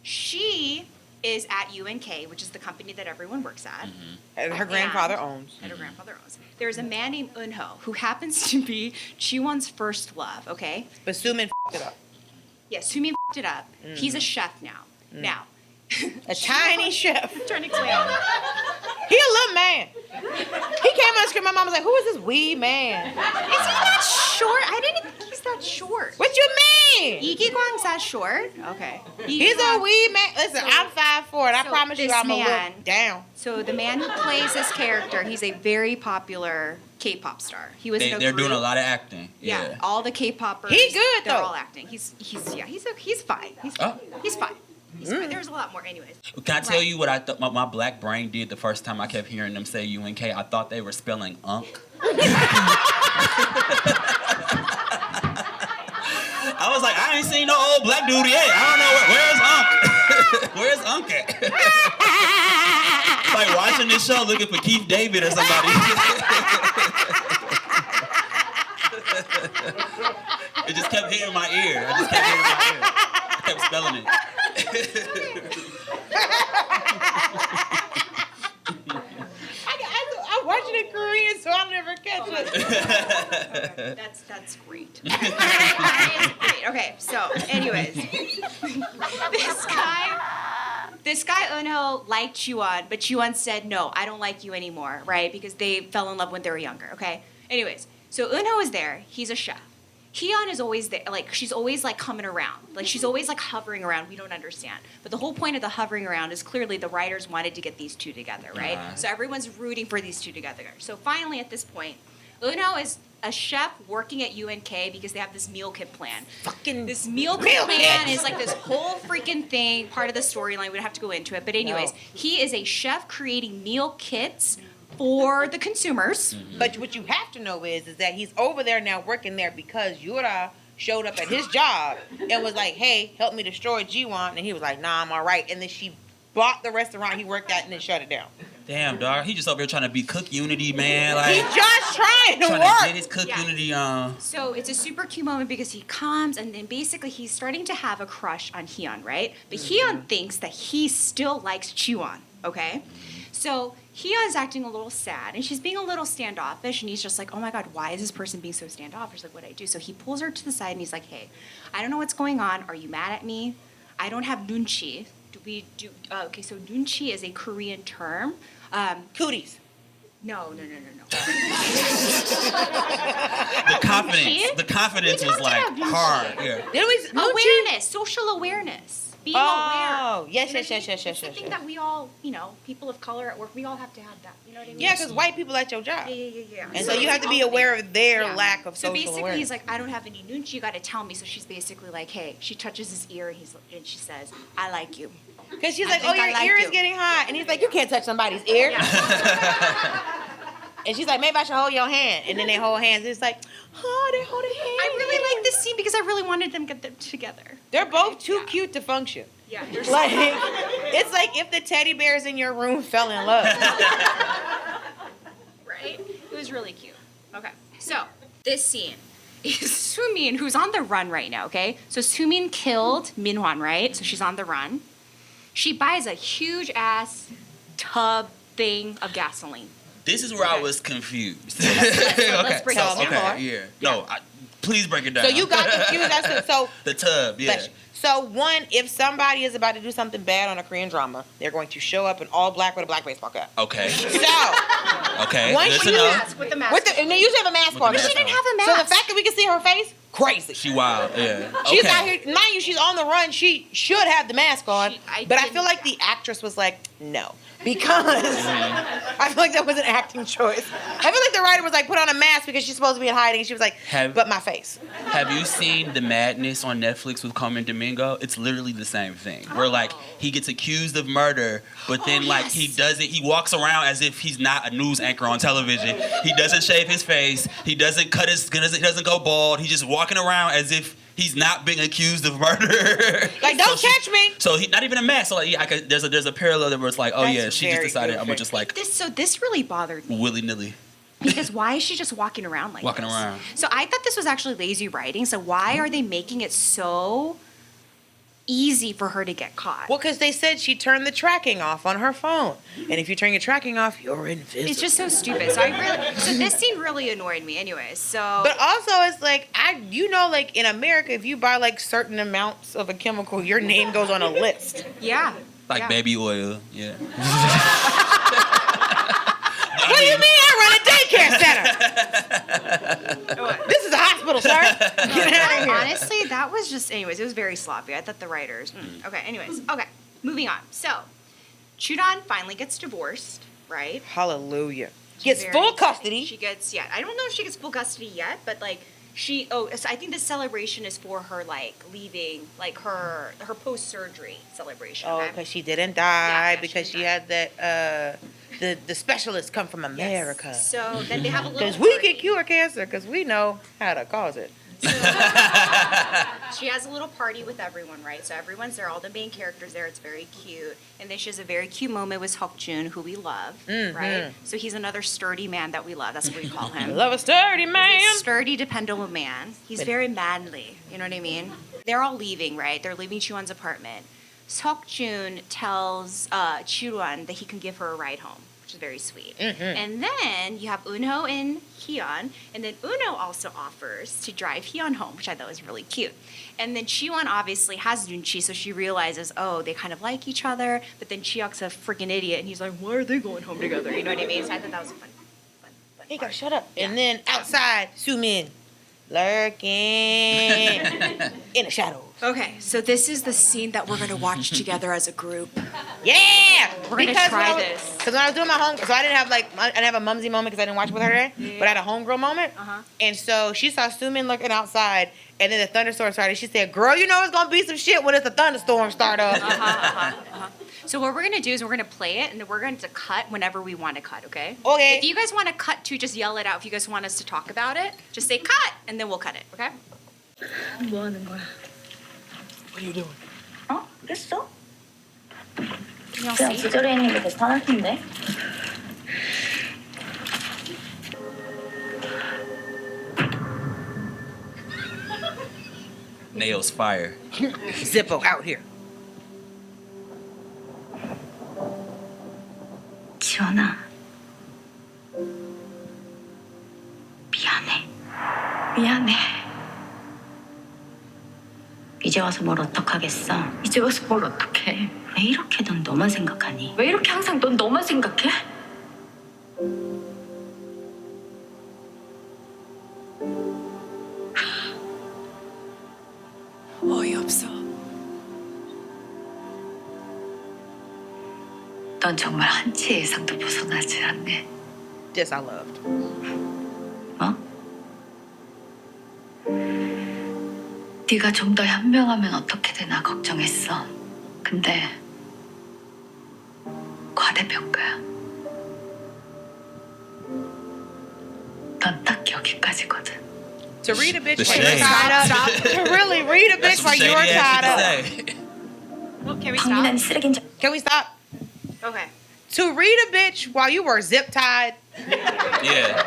she is at UNK, which is the company that everyone works at. And her grandfather owns. And her grandfather owns. There's a man named Eunho who happens to be Jiwon's first love, okay? But Soomin f***ed it up. Yes, Soomin f***ed it up. He's a chef now. Now, A tiny chef. I'm trying to explain. He a little man. He came on the screen. My mom was like, "Who is this wee man?" Is he that short? I didn't think he's that short. What you mean? Lee Kwang's that short? Okay. He's a wee man. Listen, I'm 5'4", and I So promise you, this I'm gonna man- look down. So the man who plays this character, he's a very popular K-pop star. He was in a They're group. doing a lot of acting. Yeah, all the K-poppers. He good, They're though. all acting. He's fine. He's fine. He's fine. Oh. He's fine. He's fine. There's a lot more, anyways. Can I tell Right. you what I thought my black brain did the first time I kept hearing them say UNK? I thought they were spelling unk. I was like, I ain't seen no old black dude yet. I don't know where's Unk? Where's Unk at? Like watching this show looking for Keith David or somebody. It just kept hitting my ear. I kept spelling it. I'm watching it Korean, so I'll never catch it. That's great. That is great. Okay, so anyways, this this guy Eunho liked Jiwon, but Jiwon said, no, I don't like you anymore, right? Because they fell in love when they were younger, okay? Anyways, so Eunho is there. He's a chef. Heeyeon is always there. Like, she's always, like, coming around. Like, she's always, like, hovering around. We don't understand. But the whole point of the hovering around is clearly the writers wanted to get these two together, right? So everyone's rooting for these two together. So finally, at this point, Eunho is a chef working at UNK because they have this meal kit plan. This meal kit plan is like this whole freaking thing, part of the storyline. We don't have to go into it. But anyways, he is a chef creating meal kits for the consumers. But what you have to know is that he's over there now working there because Yoora showed up at his job and was like, hey, help me destroy Jiwon. And he was like, nah, I'm all right. And then she bought the restaurant he worked at and then shut it down. Damn, dog. He just over here trying to be cook unity, man. Like, he's just trying to work. To get his cook unity on. So it's a super cute moment because he comes and then basically he's starting to have a crush on Heeyeon, right? But Heeyeon thinks that he still likes Jiwon, okay? So Heeyeon's acting a little sad and she's being a little standoffish and he's just like, oh my God, why is this person being so standoffish? Like, what'd I do? So he pulls her to the side and he's like, hey, I don't know what's going on. Are you mad at me? I don't have nunchi. Okay, so nunchi is a Korean term. Cooties. No. The confidence was like hard. Yeah. Awareness, social awareness. Being aware. Yes. I think that we all, people of color at work, we all have to have that. You know what I mean? Yeah, because white people at your job. Yeah. And so you have to be aware of their lack of social awareness. So basically, he's like, I don't have any nunchi, you got to tell me. So she's basically like, hey, she touches his ear and she says, I like you. Because she's like, oh, your ear is getting hot. And he's like, you can't touch somebody's ear. And she's like, maybe I should hold your hand. And then they hold hands. And it's like, oh, they hold hands. I really like this scene because I really wanted them to get them together. They're both too cute to function. Yeah. Like, it's like if the teddy bears in your room fell in love. Right? It was really cute. Okay. So, this scene is Soomin, who's on the run right now, okay? So Soomin killed Minhwan, right? So she's on the run. She buys a huge-ass tub thing of gasoline. This is where I was confused. Let's break it down. Okay, yeah. No, please break it down. So you got confused as to, so the tub, yeah. So one, if somebody is about to do something bad on a Korean drama, they're going to show up in all black with a black baseball cap. Okay. So once you With the mask. and they usually have a mask on. But she didn't have a mask. So the fact that we can see her face, crazy. She wild, yeah. She's out here, mind you, she's on the run. She should have the mask on. But I feel like the actress was like, no. Because I feel like that was an acting choice. I feel like the writer was like, put on a mask because she's supposed to be in hiding. She was like, but my face. Have you seen The Madness on Netflix with Carmen Domingo? It's literally the same thing. Where like he gets accused of murder, but then like he walks around as if he's not a news anchor on television. He doesn't shave his face. He doesn't he doesn't go bald. He's just walking around as if he's not being accused of murder. Like, don't catch me. So he not even a mask. So like, there's a parallel there where it's like, oh yeah, she just decided I'm gonna just like this really bothered me. Willy nilly. Because why is she just walking around like this? So I thought this was actually lazy writing. So why are they making it so easy for her to get caught? Well, because they said she turned the tracking off on her phone. And if you turn your tracking off, you're invisible. It's just so stupid. So this scene really annoyed me anyways. So but also it's like like in America, if you buy like certain amounts of a chemical, your name goes on a list. Yeah. Like baby oil, yeah. What do you mean I run a daycare center? This is a hospital, sir. Get out of here. Honestly, that was just, anyways, it was very sloppy. I thought the writers, okay, anyways. Okay, moving on. So, Chudon finally gets divorced, right? Hallelujah. Gets full custody. She gets, I don't know if she gets full custody yet, but like, so I think the celebration is for her, like, leaving, like, her post-surgery celebration. Oh, because she didn't die, because she had that, the specialists come from America. Yes. So then they have a little because we can cure cancer because we know how to cause it. So, she has a little party with everyone, right? So everyone's there, all the main characters there. It's very cute. And then she has a very cute moment with Seokjun, who we love, right? So he's another sturdy man that we love. That's what we call him. Love a sturdy man. He's a sturdy, dependable man. He's very manly. You know what I mean? They're all leaving, right? They're leaving Chuan's apartment. Seokjun tells Chuan that he can give her a ride home. which is very sweet. Mm-hmm. And then you have Eunho and Heeyeon, and then Eunho also offers to drive Heeyeon home, which I thought was really cute. And then Jiwon obviously has Junchi, so she realizes, oh, they kind of like each other, but then Jihyuk's a freaking idiot, and he's like, why are they going home together? You know what I mean? So I thought that was fun. He gotta shut up. And then outside, Soomin lurking in the shadows. Okay, so this is the scene that we're gonna watch together as a group. Yeah, We're gonna try this. Because when I was doing my home, so I didn't have a mumsy moment because I didn't watch it with her today, but I had a homegirl moment. And so she saw Soomin looking outside, and then the thunderstorm started. She said, "Girl, you know it's gonna be some shit when it's a thunderstorm start up." So what we're gonna do is we're gonna play it, and then we're going to cut whenever we want to cut. Okay. Okay. If you guys want to cut too, just yell it out. If you guys want us to talk about it, just say cut, and then we'll cut it. Okay. 뭐 하는 거야? What are you doing? 어? 깼어? Can y'all 그냥 see? 지저귀 있는 게 더 편할 텐데. Nails fire. Zippo out here. 지원아. 미안해. 미안해. 이제 와서 뭘 어떡하겠어? 이제 와서 뭘 어떡해? 왜 이렇게 넌 너만 생각하니? 왜 이렇게 항상 넌 너만 생각해? 어이없어. 넌 정말 한치의 예상도 벗어나지 않네. This I loved. 어? 네가 좀 더 현명하면 어떻게 되나 걱정했어. 근데 과대평가야. 넌 딱 여기까지거든. To read a bitch The while you're shade. tied up. Stop. To really read a bitch That's while some you're shady tied up. ass shit to say. Well, can we stop? 박민환이 쓰레기인 줄. Can we stop? Okay. To read a bitch while you were zip tied Yeah.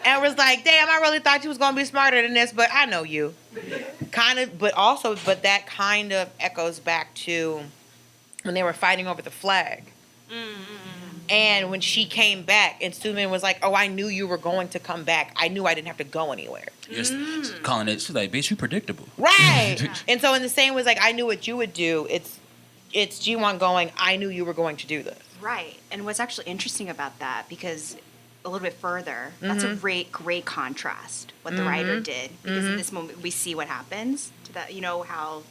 and was like, damn, I really thought you was gonna be smarter than this, but I know you. Kind of, but that kind of echoes back to when they were fighting over the flag. And when she came back and Soomin was like, oh, I knew you were going to come back. I knew I didn't have to go anywhere. Just calling it, she's like, bitch, you predictable. Right. And so in the same way, like, I knew what you would do. It's Jiwon going, I knew you were going to do this. Right. And what's actually interesting about that, because a little bit further, that's a great contrast, what the writer did. Because in this moment, we see what happens to that, you know, how,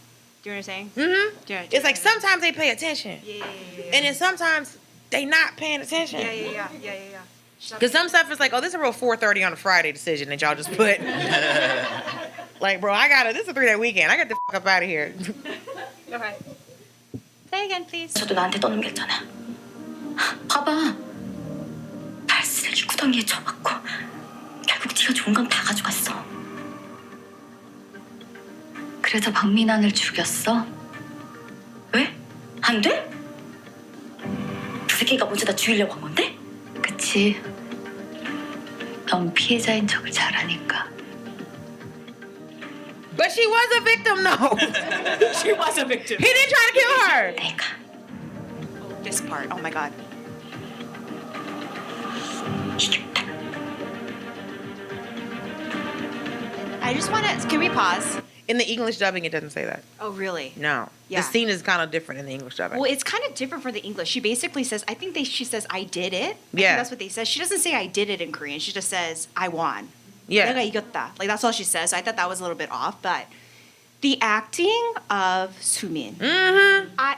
do you know what I'm saying? Mm-hmm. Yeah, It's like sometimes they pay attention. Yeah. And then sometimes they not paying attention. Yeah. Because some stuff is like, oh, this is a real 4:30 on a Friday decision that y'all just put. Like, bro, this is a 3-day weekend. I got the fuck up out of here. Okay. Say again, please. 저도 나한테 떠넘겼잖아. 봐봐. 날 쓰레기 구덩이에 쳐박고 결국 네가 좋은 건 다 가져갔어. 그래서 박민환을 죽였어? 왜? 안 돼? 그 새끼가 먼저 나 죽이려고 한 건데? 그치. 넌 피해자인 척을 잘하니까. But she was a victim, though. She was a victim. He didn't try to kill her. 내가. This part, oh my god. 이겼다. I just want to, can we pause? In the English dubbing, it doesn't say that. Oh, really? No. Yeah. The scene is kind of different in the English dubbing. Well, it's kind of different for the English. She basically says, she says, I did it. I think Yeah. that's what they say. She doesn't say I did it in Korean. She just says, I won. Yeah. 내가 이겼다. Like, that's all she says. So I thought that was a little bit off, but the acting of Soomin. Mm-hmm. I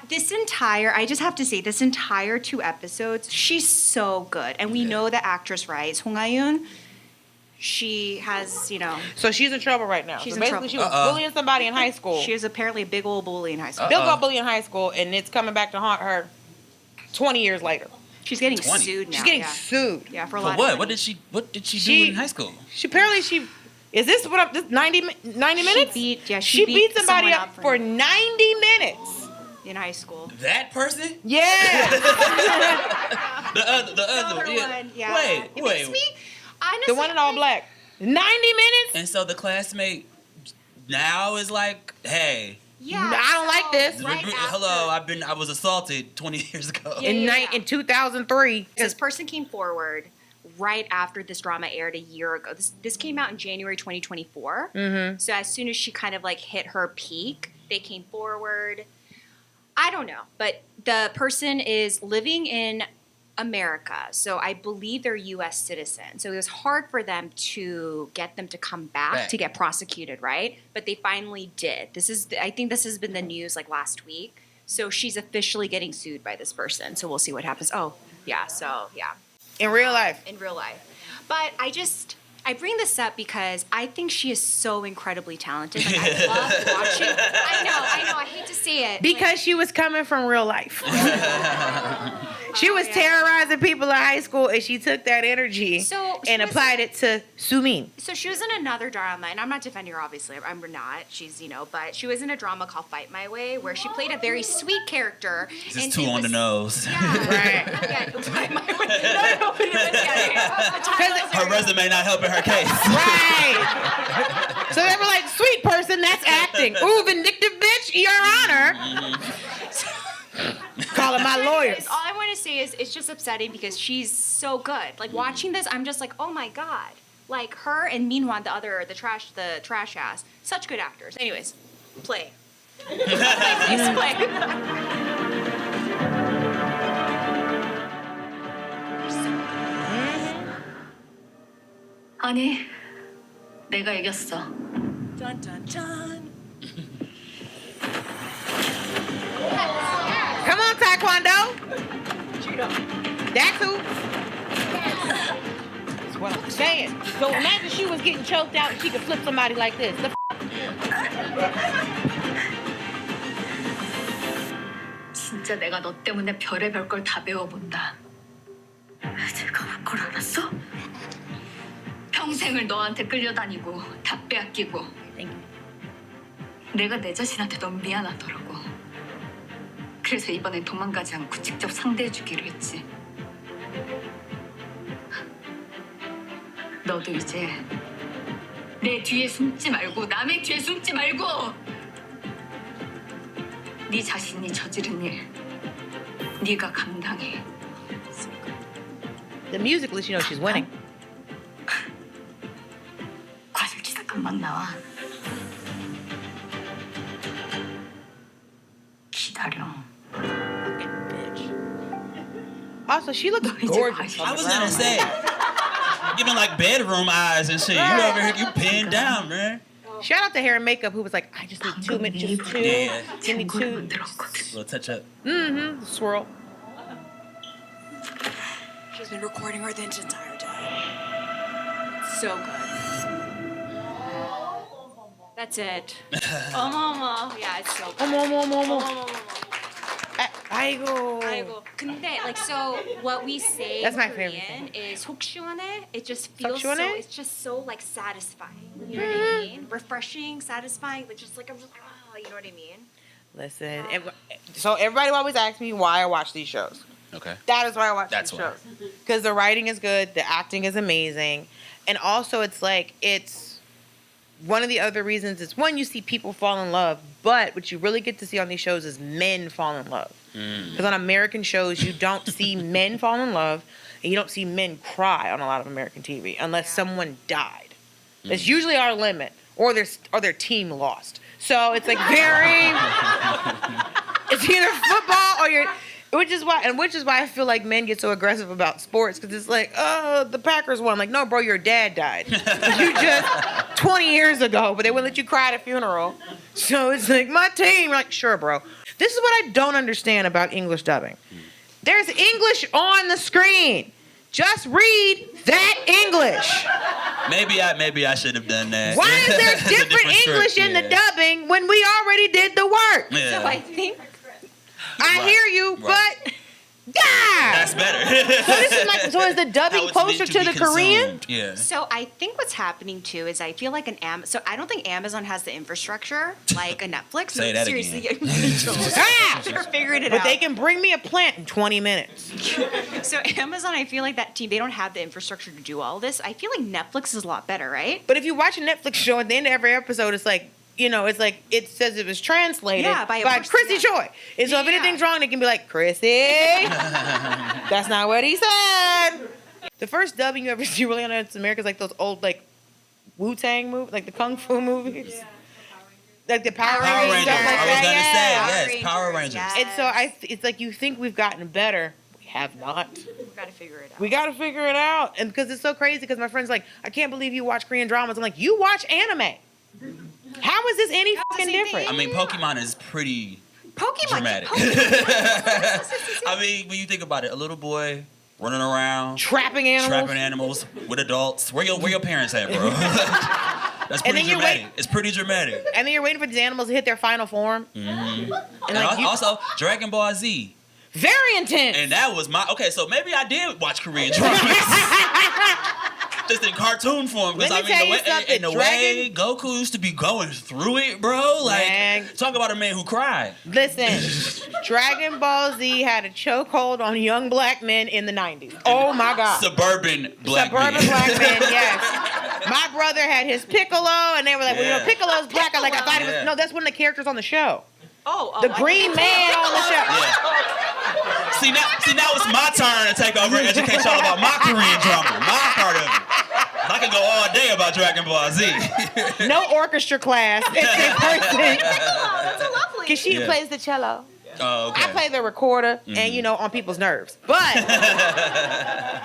just have to say, this entire 2 episodes, she's so good. And we know the actress, right? Song Ha-yoon. She has, you know, So she's in trouble right now. She's so in basically, trouble. she was bullying somebody in high school. she is apparently a big old bully in high school. Bill got bullied in high school, and it's coming back to haunt her 20 years later. She's getting 20. sued now. She's getting yeah. sued. Yeah, for a For lot what? of What money. did she She- do in high school? She is this what I'm, this 90 minutes? She beat somebody someone up for 90 minutes. in high school. That person? Yeah. The other Other yeah. one, yeah. Wait. It makes me, honestly, The one in all black. 90 minutes? And so the classmate now is like, hey, Yeah. I don't like this. Right Hello, after- I was assaulted 20 years ago. Yeah. In 2003. This person came forward right after this drama aired a year ago. This came out in January 2024. Mm-hmm. So as soon as she kind of like hit her peak, they came forward. I don't know, but the person is living in America, so I believe they're U.S. citizens. So it was hard for them to get them to come back to get prosecuted, right? But they finally did. I think this has been the news like last week. So she's officially getting sued by this person. So we'll see what happens. Oh, yeah. So yeah. In real life. In real life. But I bring this up because I think she is so incredibly talented. Like, I love watching. I know. I hate to say it. Because she was coming from real life. She was terrorizing people in high school, and she took that energy and applied it to Soomin. So she was in another drama, and I'm not defending her, obviously. I'm not. She's, but she was in a drama called Fight My Way, where she played a very sweet character. Just too on the nose. Yeah. Right. Yeah, Fight My Way. Her resume not helping her case. Right. So they were like, sweet person, that's acting. Ooh, vindictive bitch, Your Honor. Calling my lawyers. All I want to say is it's just upsetting because she's so good. Like watching this, I'm just like, oh my god. Like her and Minhwan, the trash ass, such good actors. Anyways, play. Please play. 아니, 내가 이겼어. Dun dun dun. Come on, Taekwondo. That's who. That's what I'm saying. So imagine she was getting choked out and she could flip somebody like this. 진짜 내가 너 때문에 별의별 걸 다 배워본다. 제가 올 걸 알았어? 평생을 너한테 끌려다니고 다 빼앗기고 내가 내 자신한테 너무 미안하더라고. 그래서 이번엔 도망가지 않고 직접 상대해주기로 했지. 너도 이제 내 뒤에 숨지 말고 남의 뒤에 숨지 말고 네 자신이 저지른 일 네가 감당해. The music lets you know she's winning. 과실치 잠깐만 나와. 기다려. Also, she looks gorgeous. I was gonna say, giving like bedroom eyes and shit. You over here, you pinned down, man. Shout out to hair and makeup who was like, I just need 2 minutes, just 2. Yeah. Give me 2. Little touch up. Mm-hmm. Swirl. She's been recording her the entire day. So good. That's it. 어머머. Yeah, it's so good. 어머머머머. 아이고. 근데 so what we say That's my in favorite Korean is 속 시원해. It just feels so. 시원해? It's just so like satisfying. You know what I mean? Refreshing, satisfying. Like just like I'm just like oh, you know what I mean? Listen, so everybody always asks me why I watch these shows. Okay. That is why I watch That's these why. shows. Because the writing is good, the acting is amazing, and also it's one of the other reasons is one, you see people fall in love, but what you really get to see on these shows is men fall in love. Because on American shows, you don't see men fall in love, and you don't see men cry on a lot of American TV unless someone died. That's usually our limit, or their team lost. So it's like very, it's either football or which is why I feel like men get so aggressive about sports because it's like, oh, the Packers won. Like, no, bro, your dad died. You just 20 years ago, but they wouldn't let you cry at a funeral. So it's like, my team. You're like, sure, bro. This is what I don't understand about English dubbing. There's English on the screen. Just read that English. Maybe I should have done that. Why is there different English in the dubbing when we already did the work? Yeah. So I think I hear you, but God! That's better. So is the dubbing How it's closer meant to the be Korean? consumed. Yeah. So I think what's happening too is I feel like so I don't think Amazon has the infrastructure like a Netflix. Say that seriously, Ah! they're figuring it But out. they can bring me a plant in 20 minutes. So Amazon, I feel like that team, they don't have the infrastructure to do all this. I feel like Netflix is a lot better, right? But if you watch a Netflix show, at the end of every episode, it's like, it's like it says it was translated by Chrissy Choi. And so if anything's wrong, they can be like, Chrissy, that's not what he said. The first dubbing you ever see really on It's America is like those old like Wu-Tang movies, like the Kung Fu movies. Yeah. Like the Power Rangers. I was gonna say, yes, Power Rangers. Yes. And so it's like you think we've gotten better. We have not. We've got to figure it out. We got to figure it out. And because it's so crazy, because my friend's like, I can't believe you watch Korean dramas. I'm like, you watch anime. How is this any fucking different? I mean, Pokemon is pretty dramatic. I mean, when you think about it, a little boy running around, trapping animals with adults. Where your parents at, bro? That's pretty dramatic. It's pretty dramatic. And then you're waiting for these animals to hit their final form. Mm-hmm. And also, Dragon Ball Z. Very intense. And that was okay, so maybe I did watch Korean dramas. Just in cartoon form. Because I mean, the way Goku used to be going through it, bro. Like, talk about a man who cried. Listen, Dragon Ball Z had a chokehold on young black men in the 90s. Oh my God. Suburban black men, yes. My brother had his Piccolo, and they were like, well, Piccolo's black. I thought it was, no, that's one of the characters on the show. The green man on the show. Yeah. See now it's my turn to take over and educate y'all about my Korean drama, my part of it. I can go all day about Dragon Ball Z. No orchestra class. It's in person. That's a lovely. Because she plays the cello. Oh, okay. I play the recorder, and on people's nerves. But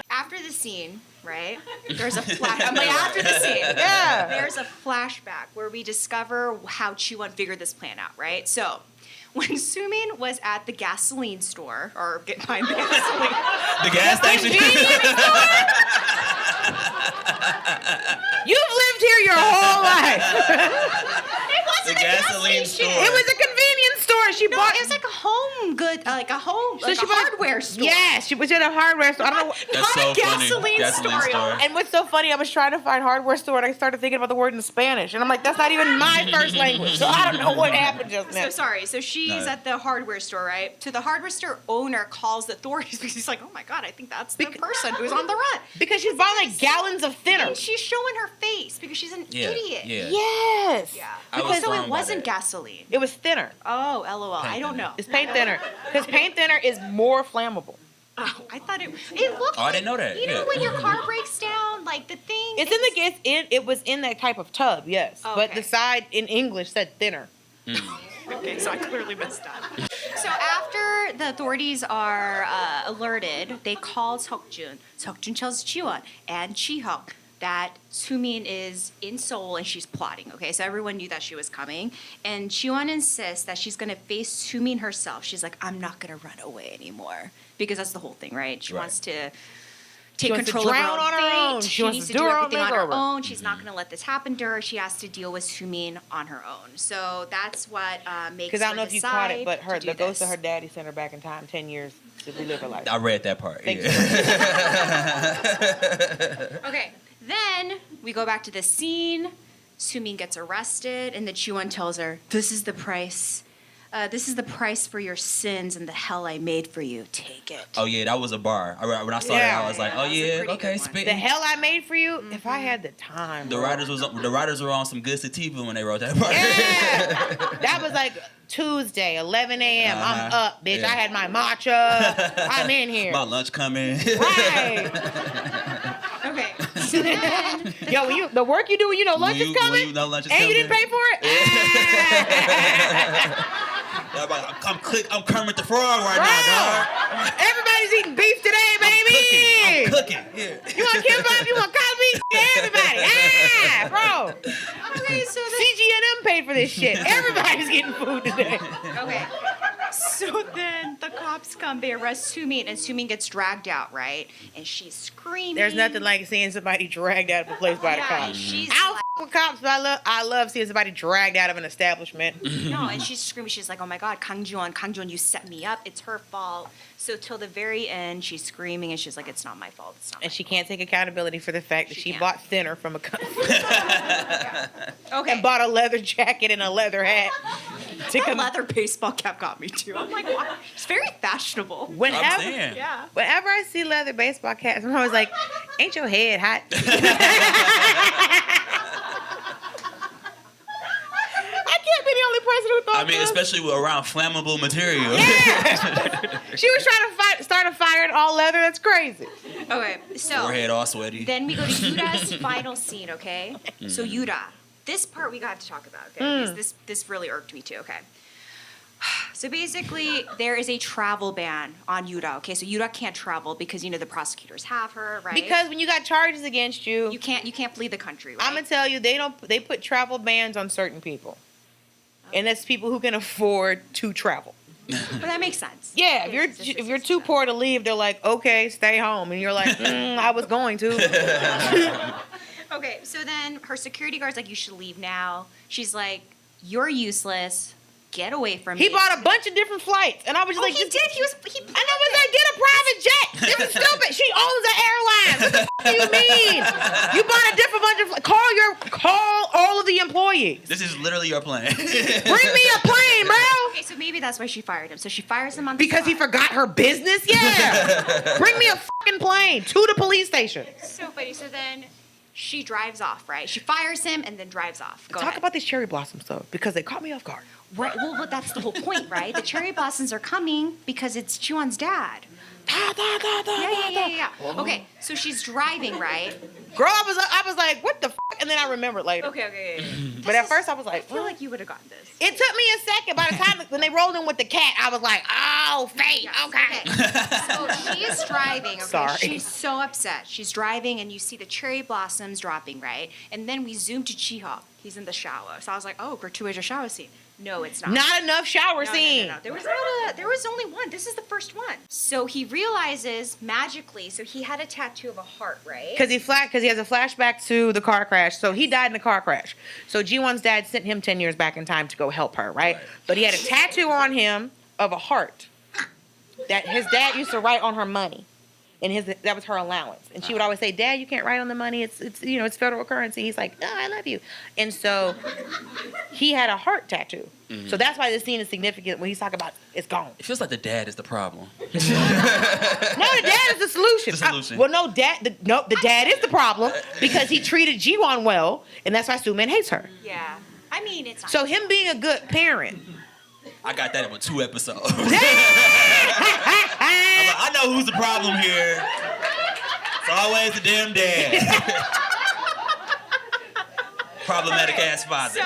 after the scene, right? There's a flash. I'm like, after the scene, there's a flashback where we discover how Jiwon figured this plan out, right? So, when Soomin was at the gasoline store, or behind the gasoline, the gas station. You've lived here your whole life. It wasn't the gasoline store. It was a convenience store. It was like a home good, like a hardware store. Yeah, she was in a hardware store. I don't know. That's so gasoline store. And what's so funny, I was trying to find hardware store, and I started thinking about the word in Spanish, and I'm like, that's not even my first language, so I don't know what happened just now. So sorry. So she's at the hardware store, right? So the hardware store owner calls the authorities because he's like, oh my God, I think that's the person who's on the run. Because she's buying like gallons of thinner. And she's showing her face because she's an idiot. Yeah. Yes. Yeah. Because so it wasn't gasoline. It was thinner. Oh, LOL. I don't know. It's paint thinner. Because paint thinner is more flammable. Oh, I thought it looked. Oh, I didn't know that. You know when your car breaks down, like the thing. It was in that type of tub, yes. Okay. But the side in English said thinner. Okay, so I clearly missed that. So after the authorities are alerted, they call Seokjun. Seokjun tells Jiwon and Jihyuk that Soomin is in Seoul and she's plotting, okay? So everyone knew that she was coming. And Jiwon insists that she's going to face Soomin herself. She's like, I'm not going to run away anymore. Because that's the whole thing, right? She wants to take control of her own fate. She needs to do everything on her own. She's not going to let this happen to her. She has to deal with Soomin on her own. So that's what makes her decide. Because I don't know if you caught it, but the ghost of her daddy sent her back in time 10 years to relive her life. I read that part. Okay. Then we go back to the scene. Soomin gets arrested, and the Jiwon tells her, "This is the price. This is the price for your sins and the hell I made for you. Take it." Oh yeah, that was a bar. When I saw that, I was like, "Oh yeah, okay." The hell I made for you. If I had the time. The writers were on some good sativa when they wrote that part. Yeah, that was like Tuesday, 11 a.m. I'm up, bitch. I had my matcha. I'm in here. My lunch coming. Right. Okay. So then, the work you do when you know lunch is coming, you know lunch is and coming. you didn't pay for it. I'm Kermit the Frog right now, dog. Everybody's eating beef today, baby. I'm cooking. Yeah. You want kimbap? You want coffee? Everybody. Bro. okay, so CGNM paid for this shit. Everybody's getting food today. Okay. So then the cops come, they arrest Soomin, and Soomin gets dragged out, right? And she's screaming. There's nothing like seeing somebody dragged out of a place by the cops. She's I don't f with cops, but I love seeing somebody dragged out of an establishment. No, and she's screaming. She's like, "Oh my God, Kang Jiwon, you set me up. It's her fault." So till the very end, she's screaming, and she's like, "It's not my fault. It's not." And she can't take accountability for the fact that she bought thinner from a company. Okay. And bought a leather jacket and a leather hat. A leather baseball cap got me too. I'm like, wow. It's very fashionable. Whenever I see leather baseball caps, I'm always like, ain't your head hot? I mean, especially around flammable material. Yeah. She was trying to start a fire in all leather. That's crazy. Okay, so Forehead all sweaty. then we go to Yura's final scene, okay? So Yura, this part we got to talk about, okay? Because this really irked me too, okay? So basically, there is a travel ban on Yura, okay? So Yura can't travel because, the prosecutors have her, right? Because when you got charges against you, you can't flee the country, right? I'm gonna tell you, they put travel bans on certain people, and that's people who can afford to travel. But that makes sense. Yeah, if you're too poor to leave, they're like, okay, stay home, and you're like, I was going to. Okay, so then her security guard's like, you should leave now. She's like, you're useless. Get away from me. He bought a bunch of different flights, and I was just like, he did. He and I was like, get a private jet. This is stupid. She owns an airline. What the f- do you mean? You bought a different bunch of call all of the employees. This is literally your plan. Bring me a plane, bro. Okay, so maybe that's why she fired him. So she fires him on the Because he spot. forgot her business? Yeah. Bring me a fucking plane to the police station. So funny. So then she drives off, right? She fires him and then drives off. Go Talk ahead. about these cherry blossoms, though, because they caught me off guard. Right. Well, but that's the whole point, right? The cherry blossoms are coming because it's Jiwon's dad. Yeah. Okay, so she's driving, right? Girl, I was like, what the fuck? And then I remembered later. Okay. But at first I was I like, feel like you would have gotten this. it took me a second. By the time when they rolled in with the cat, I was like, oh, fate, okay. So she is driving, okay? Sorry. She's so upset. She's driving, and you see the cherry blossoms dropping, right? And then we zoom to Jihyuk. He's in the shower. So I was like, oh, gratuitous shower scene. No, it's not. Not enough shower No. scene. There was only one. This is the first one. So he realizes magically. So he had a tattoo of a heart, right? Because he has a flashback to the car crash. So he died in a car crash. So Jiwon's dad sent him 10 years back in time to go help her, right? But he had a tattoo on him of a heart that his dad used to write on her money. And that was her allowance. And she would always say, Dad, you can't write on the money. It's federal currency. He's like, no, I love you. And so he had a heart tattoo. Mm-hmm. So that's why this scene is significant when he's talking about it's gone. It feels like the dad is the problem. No, the dad is the solution. The solution. The dad is the problem because he treated Jiwon well, and that's why Soomin hates her. Yeah. I mean, it's not. So him being a good parent. I got that in with 2 episodes. I know who's the problem here. It's always the damn dad. Problematic ass father.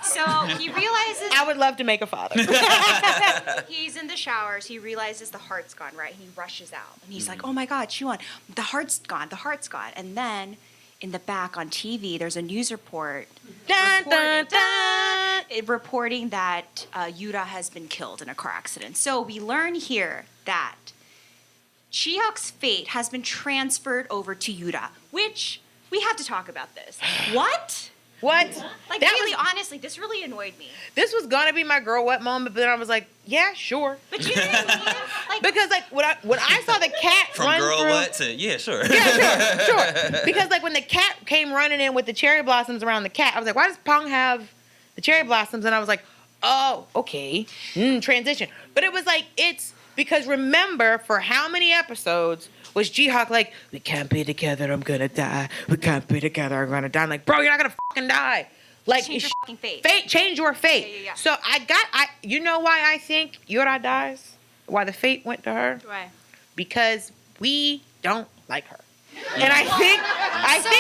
So he realizes I would love to make a father. he's in the showers. He realizes the heart's gone, right? He rushes out. And he's like, oh my God, Jiwon, the heart's gone. And then in the back on TV, there's a news report reporting that Yoora has been killed in a car accident. So we learn here that Jihyuk's fate has been transferred over to Yoora, which we have to talk about this. What? Like, honestly, this really annoyed me. This was gonna be my girl what moment, but then I was like, yeah, sure. But you know what I mean? Like, because when I saw the cat from run girl through, what to yeah, sure. Yeah, sure. Because like when the cat came running in with the cherry blossoms around the cat, I was like, why does Pong have the cherry blossoms? And I was like, oh, okay, transition. But it was like it's because remember for how many episodes was Jihyuk like, we can't be together, I'm gonna die. We can't be together, I'm gonna die. I'm like, bro, you're not gonna fucking die. Like, change your fucking fate. Change your fate. Yeah. So you know why I think Yoora dies? Why the fate went to her? Why? Because we don't like her. And I think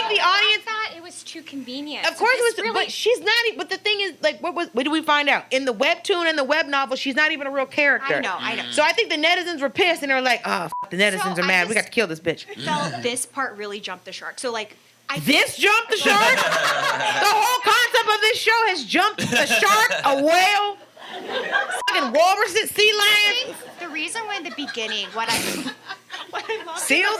the audience. I thought it was too convenient. Of course it was, really, but she's not. But the thing is, like, what did we find out in the webtoon and the web novel? She's not even a real character. I know. So I think the netizens were pissed and they were like, "Oh, the netizens are mad. We got to kill this bitch." Felt this part really jumped the shark. So like, This jumped the shark. The whole concept of this show has jumped a shark, a whale, fucking walruses, sea lions. The reason why in the beginning, what I Seals?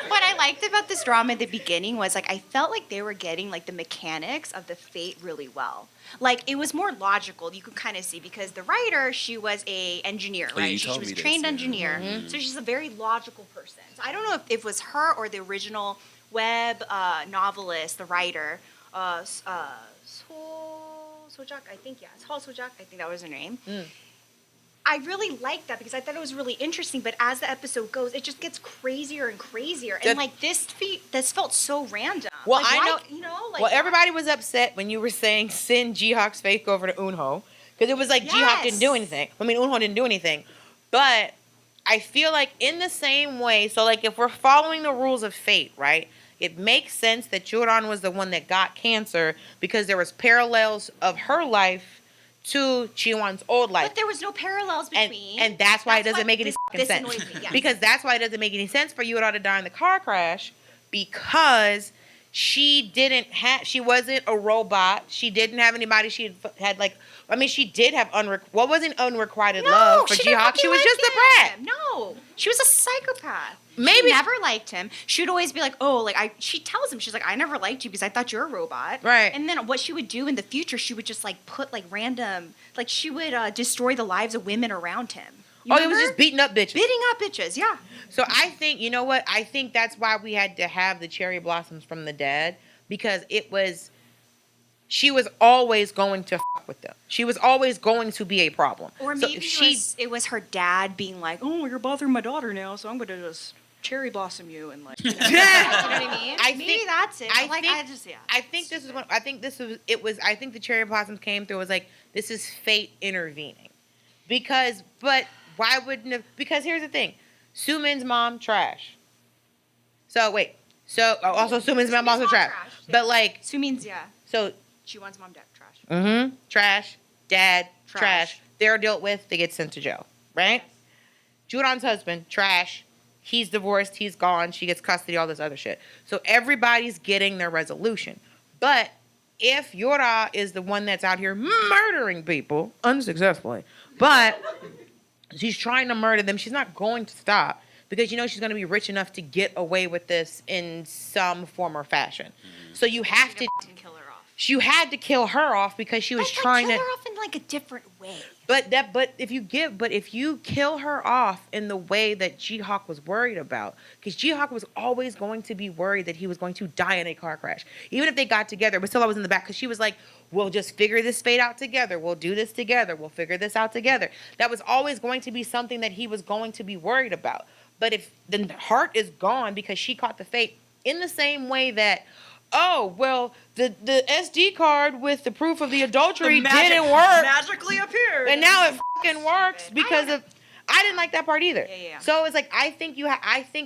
what I liked about this drama in the beginning was like I felt like they were getting like the mechanics of the fate really well. Like it was more logical. You could kind of see because the writer, she was a engineer, right? She was a trained engineer, so she's a very logical person. So I don't know if it was her or the original web novelist, the writer, Sojak, I think, yeah, it's Sojak, I think that was her name. I really liked that because I thought it was really interesting. But as the episode goes, it just gets crazier and crazier. And like this felt so random. Well, like, I know. You know, like Well, everybody was upset when you were saying send Jihyuk's fake over to Eunho because it was like Jihyuk didn't do anything. I mean, Eunho didn't do anything. But I feel like in the same way, so like if we're following the rules of fate, right? It makes sense that Jiwon was the one that got cancer because there was parallels of her life to Jiwon's old life. But there was no parallels between. And that's why it doesn't make any fucking sense. Annoys me, yes. Because that's why it doesn't make any sense for Yoora to die in the car crash because she wasn't a robot. She didn't have anybody. She had like, I mean, she did have wasn't unrequited love for Jihyuk. She was just a brat. No, she was a psychopath. Maybe she never liked him. She would always be like, "Oh, like she tells him, she's like, I never liked you because I thought you're a robot." Right. And then what she would do in the future, she would just like put like random, like she would destroy the lives of women around him. You it was just beating up bitches. Beating up bitches, yeah. So I think, you know what? I think that's why we had to have the cherry blossoms from the dead because she was always going to fuck with them. She was always going to be a problem. Or maybe it was her dad being like, "Oh, you're bothering my daughter now, so I'm going to just cherry blossom you," and like, you know what I mean? Maybe that's it. I think the cherry blossoms came through was like, this is fate intervening. Because here's the thing. Soomin's mom, trash. Also Soomin's mom also trash. But like, Soomin's, so Jiwon's mom, dad, trash. Mm-hmm. Trash. Dad, trash. They're dealt with. They get sent to jail. Right? Jiwon's husband, trash. He's divorced. He's gone. She gets custody, all this other shit. So everybody's getting their resolution. But if Yoora is the one that's out here murdering people, unsuccessfully, but she's trying to murder them, she's not going to stop because she's going to be rich enough to get away with this in some form or fashion. So you have to kill her off. You had to kill her off because she was trying to kill her off in like a different way. But if you kill her off in the way that Jihyuk was worried about, because Jihyuk was always going to be worried that he was going to die in a car crash, even if they got together, but still I was in the back because she was like, we'll just figure this fate out together. We'll do this together. We'll figure this out together. That was always going to be something that he was going to be worried about. But if the heart is gone because she caught the fate, in the same way that, oh, well, the SD card with the proof of the adultery didn't work. Magically appeared. And now it fucking works because of... I didn't like that part either. Yeah. So it's like, I think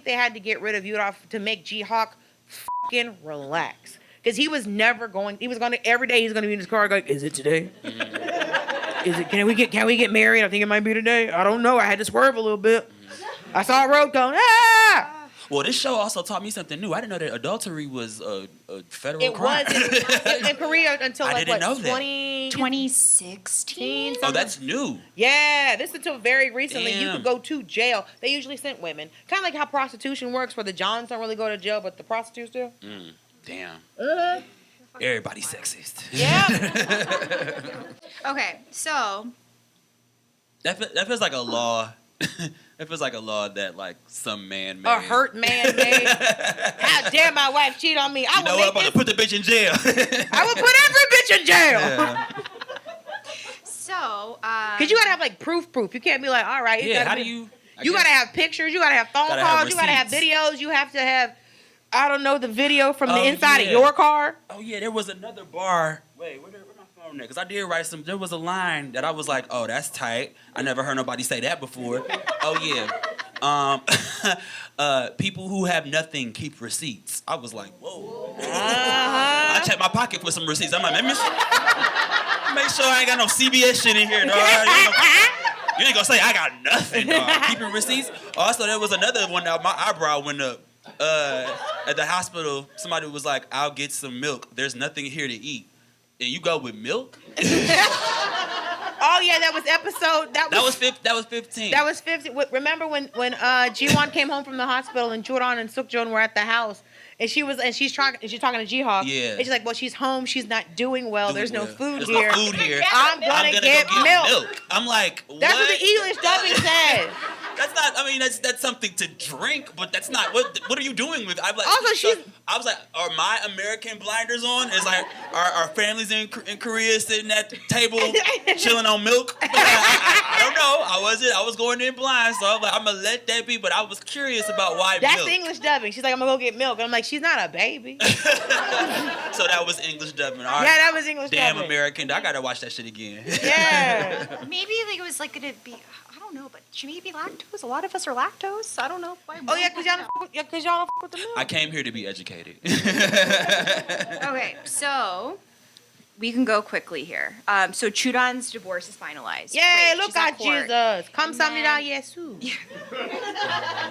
they had to get rid of Yoora to make Jihyuk fucking relax. Because he was every day he's going to be in his car going, is it today? Is it, can we get married? I think it might be today. I don't know. I had to swerve a little bit. I saw a road going, ah! Well, this show also taught me something new. I didn't know that adultery was a federal crime. It was in Korea until 2016. Oh, that's new. Yeah, this until very recently. Damn. You could go to jail. They usually sent women. Kind of like how prostitution works, where the Johns don't really go to jail, but the prostitutes do. Damn. Uh-huh. Everybody's sexist. Yeah. Okay, so that feels like a law. It feels like a law that like some man made. A hurt man made. How dare my wife cheat on me? I'm about to put the bitch in jail. I will put every bitch in jail. Yeah. So, because you gotta have like proof. You can't be like, all right. Yeah. How do you? You gotta have pictures. You gotta have phone calls. You gotta have videos. You have to have, I don't know, the video from the inside of your car. Oh yeah, there was another bar. Wait, where my phone at? Because I did write some. There was a line that I was like, oh, that's tight. I never heard nobody say that before. Oh yeah. People who have nothing keep receipts. I was like, whoa. I checked my pocket for some receipts. I'm like, make sure I ain't got no CBS shit in here, dog. You ain't gonna say I got nothing, dog. Keeping receipts. Also, there was another one that my eyebrow went up. At the hospital, somebody was like, I'll get some milk. There's nothing here to eat. And you go with milk? Oh yeah, that was episode. That was 15. That was 15. Remember when Jiwon came home from the hospital and Jiwon and Sukjeon were at the house, and she's talking to Jihyuk. Yeah. And she's like, well, she's home. She's not doing well. There's no food There's here. No food here. I'm gonna get go milk. I'm like, what? That's what the English dubbing said. That's not. I mean, that's something to drink, but that's not. What are you doing with? I'm like. Also, I was like, are my American blinders on? Is like, our families in Korea sitting at the table chilling on milk? I don't know. know. I was going in blind, so I'm like, I'm gonna let that be. But I was curious about why That's milk. the English dubbing. She's like, I'm gonna go get milk. And I'm like, she's not a baby. So that was English dubbing. All right. Yeah, that was English Damn dubbing. American. I gotta watch that shit again. Yeah. Maybe like it was like gonna be. I don't know, but she may be lactose. A lot of us are lactose. I don't know. Oh yeah, cause y'all don't fuck with the milk. I came here to be educated. Okay, so we can go quickly here. So Churan's divorce is finalized. Yay, Great, look she's at at court. Jesus. Come And samnida then- Yesu.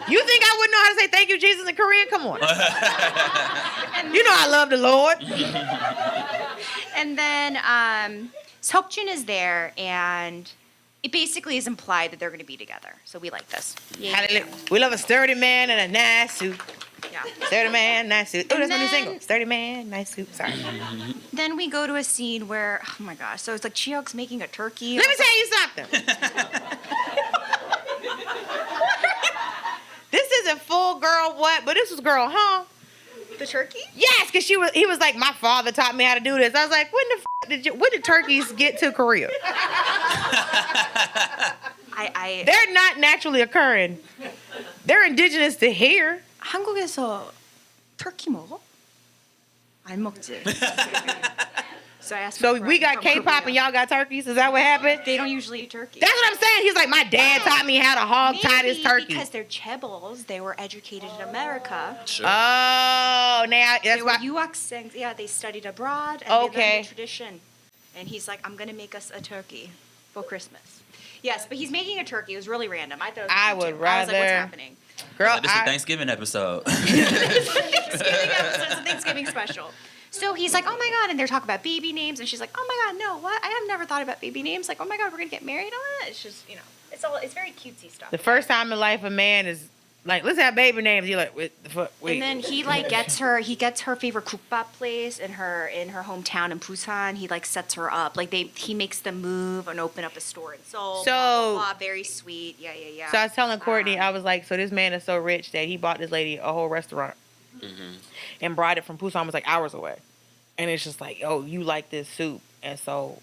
You think I wouldn't know how to say thank you, Jesus, in Korean? Come on. You know I love the Lord. And then Seokjun is there, and it basically is implied that they're going to be together. So we like this. Hallelujah. We love a sturdy man and a nice suit. Yeah. Sturdy man, nice suit. Oh, And that's my new then- single. Sturdy man, nice suit. Sorry. Then we go to a scene where, oh my gosh, so it's like Jihyuk's making a turkey. Let me tell you something. This isn't full girl what, but this was girl, huh? The turkey? Yes, because he was like, my father taught me how to do this. I was like, when did turkeys get to Korea? They're not naturally occurring. They're indigenous to here. 한국에서 turkey 먹어? 안 먹지. So I asked my So we friend got from K-pop Korea. and y'all got turkeys? Is that what happened? They don't usually eat turkey. That's what I'm saying. He's like, my dad taught me how to hog tie this Maybe turkey. because they're chaebols, they were educated in America. Sure. Oh, now They that's were why. 유학생s. Yeah, they studied abroad and they Okay. learned the tradition. And he's like, I'm gonna make us a turkey for Christmas. Yes, but he's making a turkey. It was really random. I thought it was I random, would too. I was like, what's rather- happening? Girl, This is a Thanksgiving episode. Thanksgiving episode. It's a Thanksgiving special. So he's like, oh my God. And they're talking about baby names. And she's like, oh my God, no, what? I have never thought about baby names. Like, oh my God, we're going to get married on that? It's just, it's very cutesy stuff. the first time in life a man is like, let's have baby names. You're like, wait. And then he gets her favorite kukbap place in her hometown in Busan. He sets her up. He makes them move and open up a store in Seoul. So- blah, blah, blah, very sweet. Yeah. So I was telling Courtney, I was like, so this man is so rich that he bought this lady a whole restaurant and brought it from Busan. Was like hours away. And it's just like, oh, you like this soup. And so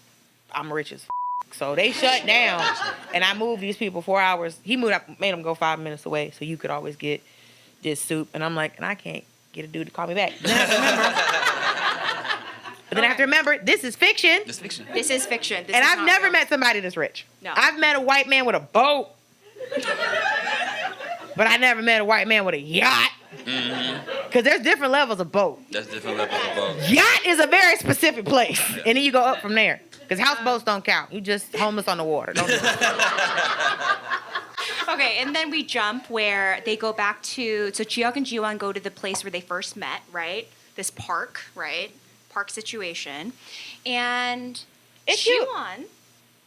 I'm rich as f***. So they shut down. And I moved these people 4 hours. He made them go 5 minutes away so you could always get this soup. And I'm like, and I can't get a dude to call me back. Then I have to remember, this is fiction. This fiction. This is fiction. This And is I've not never real. met somebody this rich. No. I've met a white man with a boat. But I never met a white man with a yacht. Because there's different levels of boat. That's different levels of both. Yacht is a very specific place. And then you go up from there. Because houseboats don't count. You just homeless on the water. Don't do it. Okay, and then we jump where they go back to, so Jihyuk and Jiwon go to the place where they first met, right? This park, right? Park situation. And It's cute. Jiwon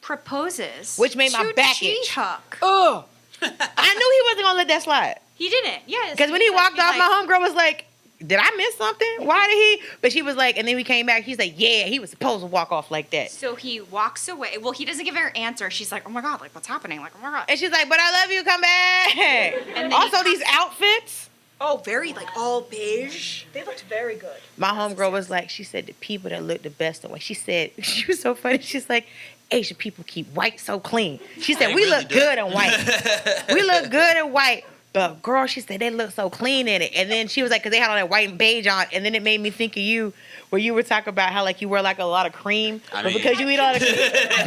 proposes Which made my to back itch. Jihyuk. Oh. I knew he wasn't going to let that slide. He didn't, yes. Because when he walked off, he's my homegirl was like, did I miss something? Why did he? But she was like, and then we came back. He's like, yeah, he was supposed to walk off like that. So he walks away. Well, he doesn't give her an answer. She's like, oh my God, what's happening? Oh my God. And she's like, but I love you, come back. And then Also, he- these outfits. Oh, very all beige. They looked very good. My homegirl was like, she said, the people that look the best in white. She said, she was so funny. She's like, Asian people keep white so clean. She said, They we really look do. good in white. We look good in white. But girl, she said, they look so clean in it. And then she was like, because they had all that white and beige on. And then it made me think of you, where you were talking about how you wear a lot of cream. I But mean- because you eat all the cream.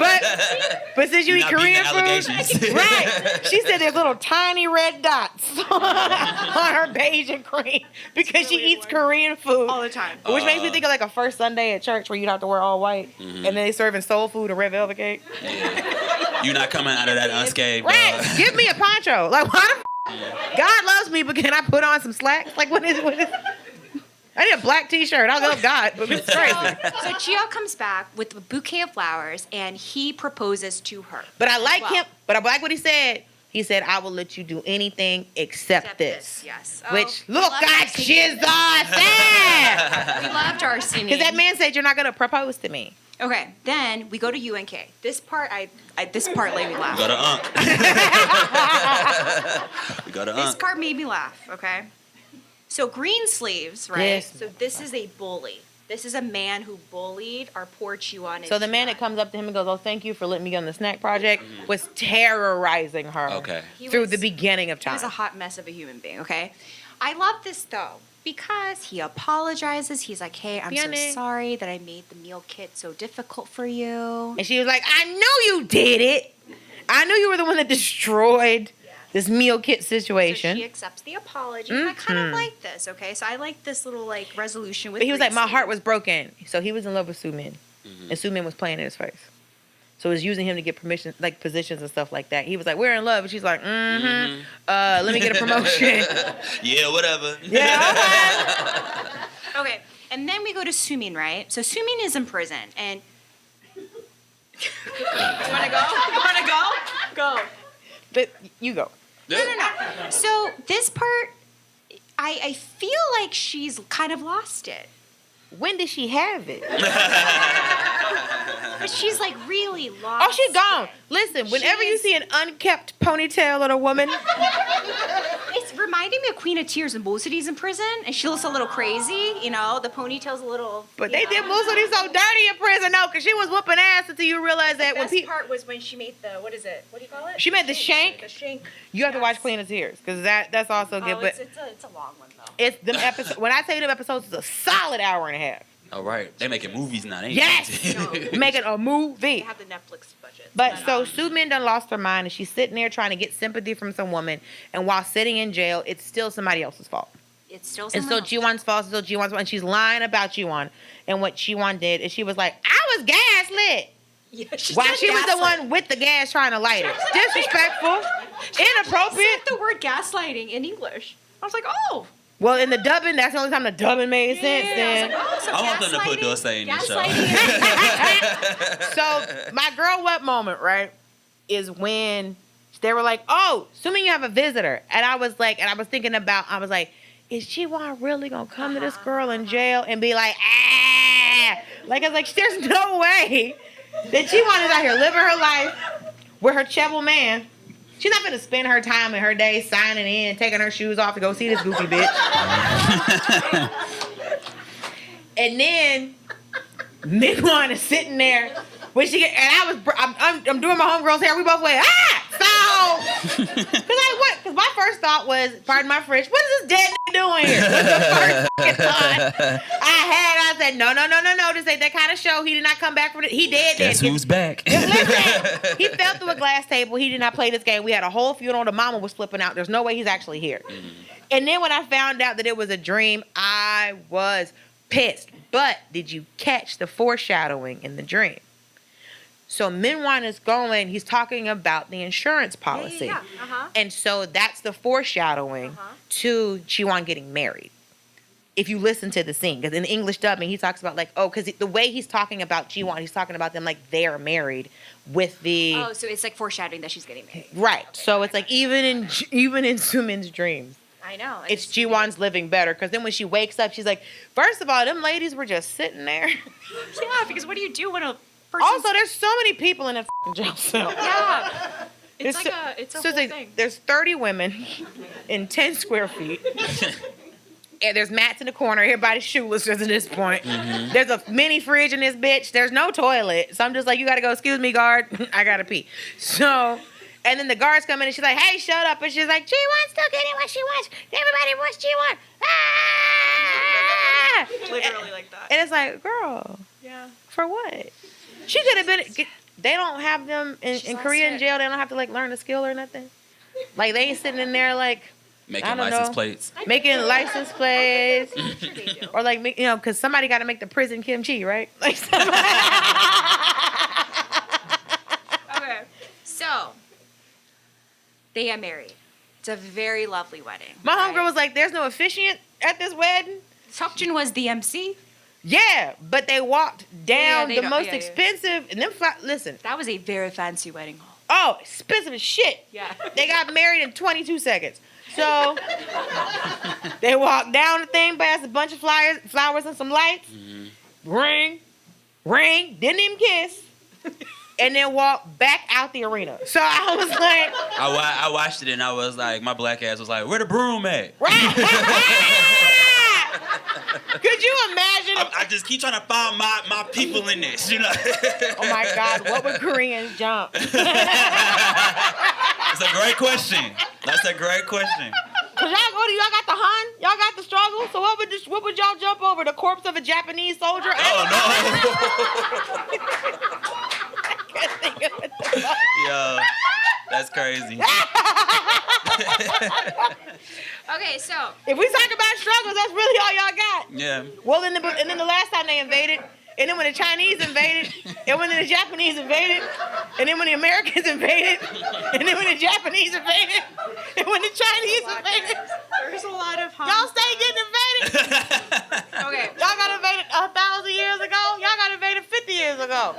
But since you You're eat not beating Korean the food. allegations. Right. She said there's little tiny red dots on her beige and cream because she eats Korean food. All the time. Which makes me think of a first Sunday at church where you'd have to wear all white. And then they serving soul food and red velvet cake. Yeah. You're not coming out of that unscathed. Right. Give me a poncho. Why the God loves me, but can I put on some slacks? What is I need a black t-shirt. I love God, but it's crazy. So Jihyuk comes back with a bouquet of flowers, and he proposes to her. But I like Well, him. But I like what he said. He said, I will let you do anything except this. Yes. Which, we look, love God, Darcy-nim. Jesus. We love Darcy. Because that man said, you're not going to propose to me. Okay, then we go to UNK. This part, this part made me We laugh. go to Unc. We go to This Unc. part made me laugh. Okay. So green sleeves, right? Yes. So this is a bully. This is a man who bullied our poor Jiwon. So the man that comes up to him and goes, "Oh, thank you for letting me get on the snack project," was terrorizing her. Okay. Through the beginning of time. He was a hot mess of a human being. Okay, I love this though because he apologizes. He's like, "Hey, I'm so sorry that I made the meal kit so difficult for you." And she was like, "I knew you did it. I knew you were the one that destroyed this meal kit situation." So she accepts the apology. And I kind of like this, okay? So I like this little like resolution with. But he was like, "My heart was broken." So he was in love with Soomin, and Soomin was playing in his face. So it was using him to get permission, like positions and stuff like that. He was like, "We're in love," and she's like, let me get a promotion." Yeah, whatever. Yeah. Okay, and then we go to Soomin, right? So Soomin is in prison, and you want to go? You want to go? Go. But you go. No. So this part, I feel like she's kind of lost it. When did she have it? But she's like really lost. Oh, she's gone. Listen, whenever you see an unkept ponytail on a woman, it's reminding me of Queen of Tears when Mosodi's in prison, and she looks a little crazy. You know, the ponytail's a little. But they did Mosodi so dirty in prison, though, because she was whooping ass until you realize that The when best people. part was when she made the what is it? What do you call it? She made the shank. The shank. You have to watch Queen of Tears because that's also good. Oh, But it's a long one though. it's them episodes. When I tell you them episodes, it's a solid hour and a half. All right. They making movies now. They ain't Yes, making a movie. They have the Netflix budget. But so Soomin done lost her mind, and she's sitting there trying to get sympathy from some woman. And while sitting in jail, it's still somebody else's fault. It's still. It's still Jiwon's fault. It's still Jiwon's fault. And she's lying about Jiwon. And what Jiwon did is she was like, "I was gaslit." Yeah, While she was the one with the gas trying to light it. Disrespectful, inappropriate. Said the word gaslighting in English. I was like, oh. Well, in the dubbing, that's the only time the dubbing made sense. Then. I was like, oh, so I want them to put Dulce in this show. So my girl what moment, right, is when they were like, "Oh, assuming you have a visitor," and I was like, I was like, is Jiwon really gonna come to this girl in jail and be like, ah? Like I was like, there's no way that Jiwon is out here living her life with her Chebble man. She's not gonna spend her time and her day signing in, taking her shoes off to go see this goofy bitch. And then Jiwon is sitting there when she I'm doing my homegirl's hair. We both went so because my first thought was, pardon my French, what is this dead doing here? What's the first thought I said no. This ain't that kind of show. He did not come back from it. He did. Guess who's back? Listen, he fell through a glass table. He did not play this game. We had a whole funeral. The mama was flipping out. There's no way he's actually here. Mm-hmm. And then when I found out that it was a dream, I was pissed. But did you catch the foreshadowing in the dream? So Minwon is going, he's talking about the insurance policy. Yeah. Uh-huh. And so that's the foreshadowing to Jiwon getting married. If you listen to the scene, because in the English dubbing, he talks about like, because the way he's talking about Jiwon, he's talking about them like they're married with the. Oh, so it's like foreshadowing that she's getting married. Right. So it's like even in Soomin's dreams. I know. It's Jiwon's living better, because then when she wakes up, she's like, first of all, them ladies were just sitting there. Yeah, because what do you do when a person? Also, there's so many people in that jail cell. Yeah. It's a whole thing. There's 30 women in 10 square feet. And there's mats in the corner. Everybody's shoeless at this point. Mm-hmm. There's a mini fridge in this bitch. There's no toilet. So I'm just like, you got to go, excuse me, guard. I got to pee. So, and then the guards come in and she's like, hey, shut up. And she's like, Jiwon's still getting what she wants. Everybody wants Jiwon. Ah! Literally like that. And it's like, girl. Yeah. For what? She could have been. They don't have them in Korean jail. They don't have to like learn a skill or nothing. Like they ain't sitting in there like making license plates. Making license plates. Or like, because somebody got to make the prison kimchi, right? Like Okay. So, they get married. It's a very lovely wedding. My homegirl was like, there's no officiant at this wedding. Seokjin was the MC. Yeah, but they walked down the most yeah. expensive. And then, listen. That was a very fancy wedding hall. Oh, expensive as shit. Yeah. They got married in 22 seconds. So they walked down the thing, passed a bunch of flowers and some lights. Mm-hmm. Ring, didn't even kiss. And then walked back out the arena. So I was like... I watched it and I was like, my black ass was like, where the broom at? Could you imagine? I just keep trying to find my people in this, you know. Oh my God, what would Koreans jump? It's a great question. That's a great question. Cause y'all got the Han, y'all got the struggle. So what would y'all jump over? The corpse of a Japanese soldier? Oh no. I can't think of it. Yo, that's crazy. Okay, so If we talk about struggles, that's really all y'all got. Yeah. Well, and then the last time they invaded, and then when the Chinese invaded, and when the Japanese invaded, and then when the Americans invaded, and then when the Japanese invaded, and when the Chinese invaded. there's a lot of Y'all stay getting invaded. Okay. Y'all got invaded 1,000 years ago. Y'all got invaded 50 years ago.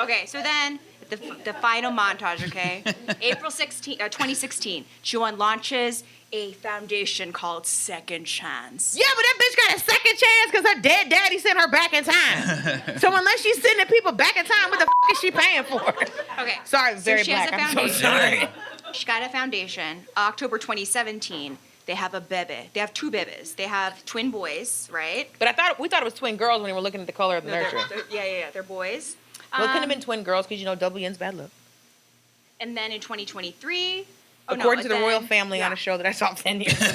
Okay, so then the final montage, okay? April 2016, Jiwon launches a foundation called Second Chance. Yeah, but that bitch got a second chance because her dead daddy sent her back in time. So unless she's sending people back in time, what the is she paying for? Okay. Sorry, so very she black. has a I'm so foundation. sorry. She got a foundation. October 2017, they have a bebe. They have two bebes. They have twin boys, right? But we thought it was twin girls when we were looking at the color of the nursery. They're boys. Well, it couldn't have been twin girls because, double N's bad luck. And then in 2023, According to the royal family on a show that I saw 10 years ago.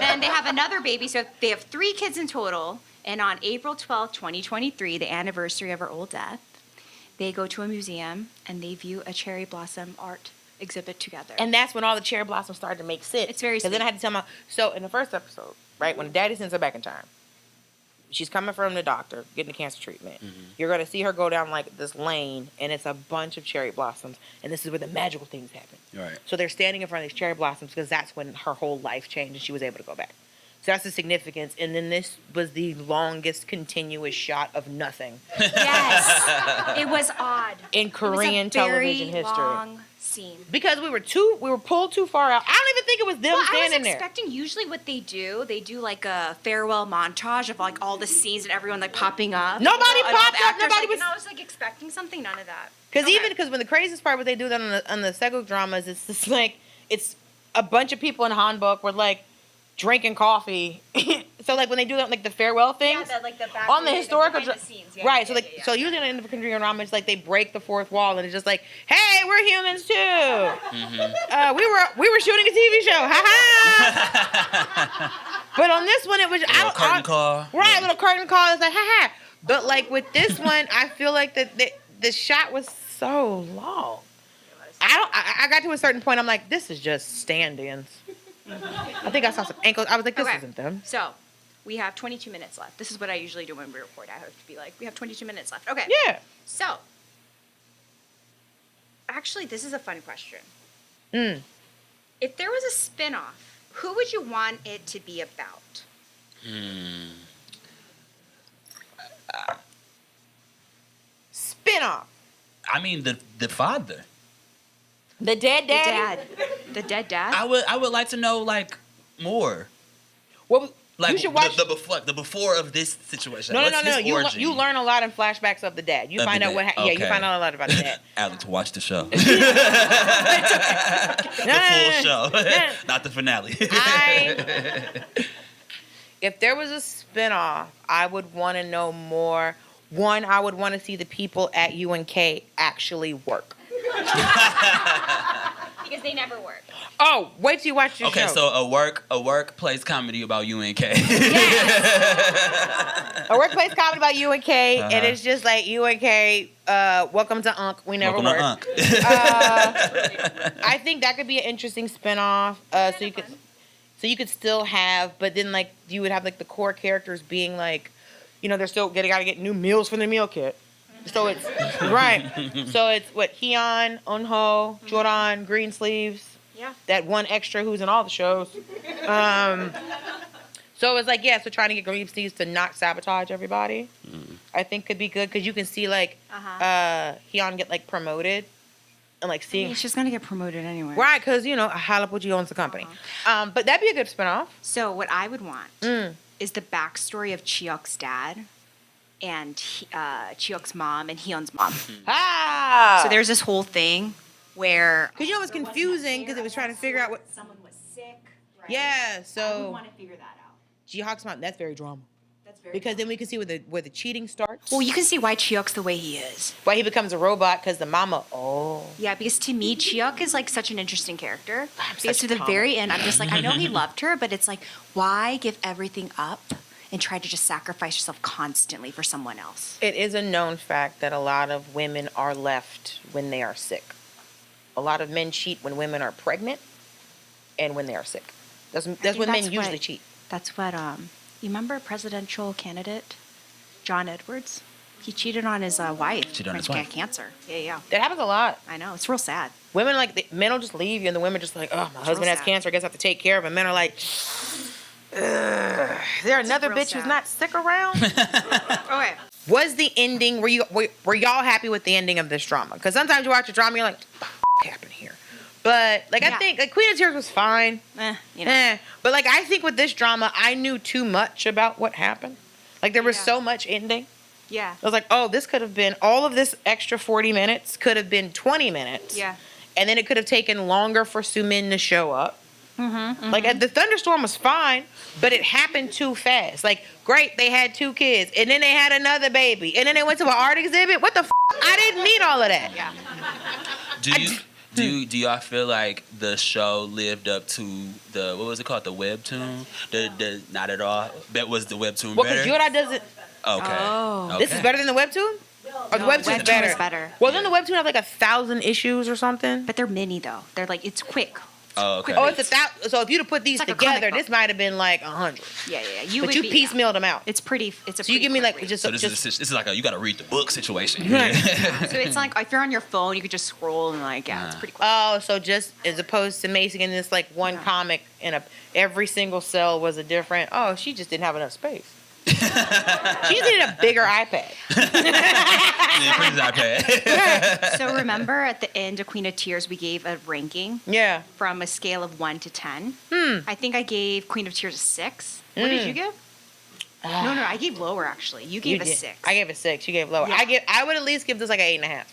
then they have another baby. So they have 3 kids in total. And on April 12th, 2023, the anniversary of her old death, they go to a museum and they view a cherry blossom art exhibit together. And that's when all the cherry blossoms started to make sense. It's very Because then I had to tell my... So in the first episode, right, when daddy sends her back in time, she's coming from the doctor, getting the cancer treatment. Mm-hmm. You're going to see her go down like this lane, and it's a bunch of cherry blossoms. And this is where the magical things happen. Right. So they're standing in front of these cherry blossoms because that's when her whole life changed and she was able to go back. So that's the significance. And then this was the longest continuous shot of nothing. Yes. It was odd. In Korean it was a television very history. Long scene. Because we were pulled too far out. I don't even think it was them standing there. I was expecting usually what they do like a farewell montage of like all the scenes and everyone like popping up. Nobody and all popped the up. actors, Nobody like, was. And I was like expecting something. None of that. Because when the craziest part, what they do that on the Sego dramas, it's just like it's a bunch of people in Hanbok were like drinking coffee. So like when they do that, like the farewell things, on the historical scenes, right? So usually in the Korean drama, it's like they break the fourth wall and it's just like, hey, we're humans too. Mm-hmm. We were shooting a TV show, ha ha. But on this one, it was little curtain call, right? Little curtain call. It's like ha ha. But like with this one, I feel like the shot was so long. I got to a certain point. I'm like, this is just stand-ins. I think I saw some ankles. I was like, this isn't them. So, we have 22 minutes left. This is what I usually do when we record. I have to be like, we have 22 minutes left. Okay. Yeah. So, actually, this is a fun question. If there was a spin-off, who would you want it to be about? Spin-off. I mean, the father. The dead daddy? The dead dad? I would like to know like more. Well, like you should watch the before of this situation. No. What's his origin? You learn a lot in flashbacks of the dad. You find out what. Yeah, you find out a lot about the dad. Alex, watch the show. The full show, not the finale. If there was a spinoff, I would want to know more. One, I would want to see the people at UNK actually work. Because they never work. Oh, wait till you watch your show. Okay, so a workplace comedy about UNK. Yes. A workplace comedy about UNK, and it's just like UNK. Welcome to UNK. We never work. Welcome to I think that could be an interesting spinoff. So you could still have, but then like you would have like the core characters being like, they're they gotta get new meals for their meal kit. So it's right. So it's what Heeyeon, Eunho, Joran, Greensleeves. Yeah. That one extra who's in all the shows. So it's like so trying to get Greensleeves to not sabotage everybody, I think could be good because you can see like Heeyeon get like promoted and like seeing. She's gonna get promoted anyway. Right, because Halapuji owns the company. But that'd be a good spinoff. So what I would want is the backstory of Chihyuk's dad and Chihyuk's mom and Heeyeon's mom. Ah! So there's this whole thing where... Because it was confusing because it was trying to figure out what... Someone was sick. Right? Yeah, I so... would want to figure that out. Jihyuk's mom, that's very drama. Because then we can see where the cheating starts. Well, you can see why Jihyuk's the way he is. Why he becomes a robot, because the mama, Yeah, because to me, Jihyuk is like such an interesting character. Because such to a the very end, I'm just like, I know he loved her, but it's like, why give everything up and try to just sacrifice yourself constantly for someone else? It is a known fact that a lot of women are left when they are sick. A lot of men cheat when women are pregnant and when they are sick. That's when men usually cheat. That's what, you remember presidential candidate John Edwards? He cheated on his wife. Cheated on his She wife. had cancer. Yeah. That happens a lot. I know. It's real sad. Women, like, men will just leave you, and the women just like, oh, my husband has sad. cancer, I guess I have to take care of him. Men are like, ugh. Is there another real bitch who's sad. not sick around? Okay. Was the ending, were y'all happy with the ending of this drama? Because sometimes you watch a drama, you're like, what the f happened here? But, like, I Yeah. think, like, Queen of Tears was fine. You know. But, like, I think with this drama, I knew too much about what happened. Like, there was Yeah. so much ending. Yeah. I was like, oh, this could have been, all of this extra 40 minutes could have been 20 minutes. Yeah. And then it could have taken longer for Soomin to show up. Like, the thunderstorm was fine, but it happened too fast. Like, great, they had 2 kids, and then they had another baby, and then they went to an art exhibit. What the f? I didn't need all of that. Yeah. Do y'all feel like the show lived up to the, what was it called, the webtoon? The not at all. That was the webtoon Well, better. because Yoora doesn't. Okay. Oh. This is better than the webtoon. Or the webtoon's Webtoon better. is better. Well, then the webtoon have like 1,000 issues or something. But they're mini, though. They're like, it's quick. Oh, okay. Oh, it's 1,000. So if you'd have put these It's like a comic together, book. this might have been like 100. Yeah. But you piecemealed them out. It's pretty. It's a. So you give me like just. So this is like a you got to read the book situation. Right. So it's like if you're on your phone, you could just scroll and like it's pretty quick. Oh, so just as opposed to making this like one comic and every single cell was a different. Oh, she just didn't have enough space. She just needed a bigger iPad. Yeah, put his iPad. So remember at the end of Queen of Tears, we gave a ranking Yeah. from a scale of 1 to 10. I think I gave Queen of Tears a 6. What did you give? No, I gave lower actually. You gave a 6. I gave a 6. You gave lower. Yeah. I would at least give this like an 8.5.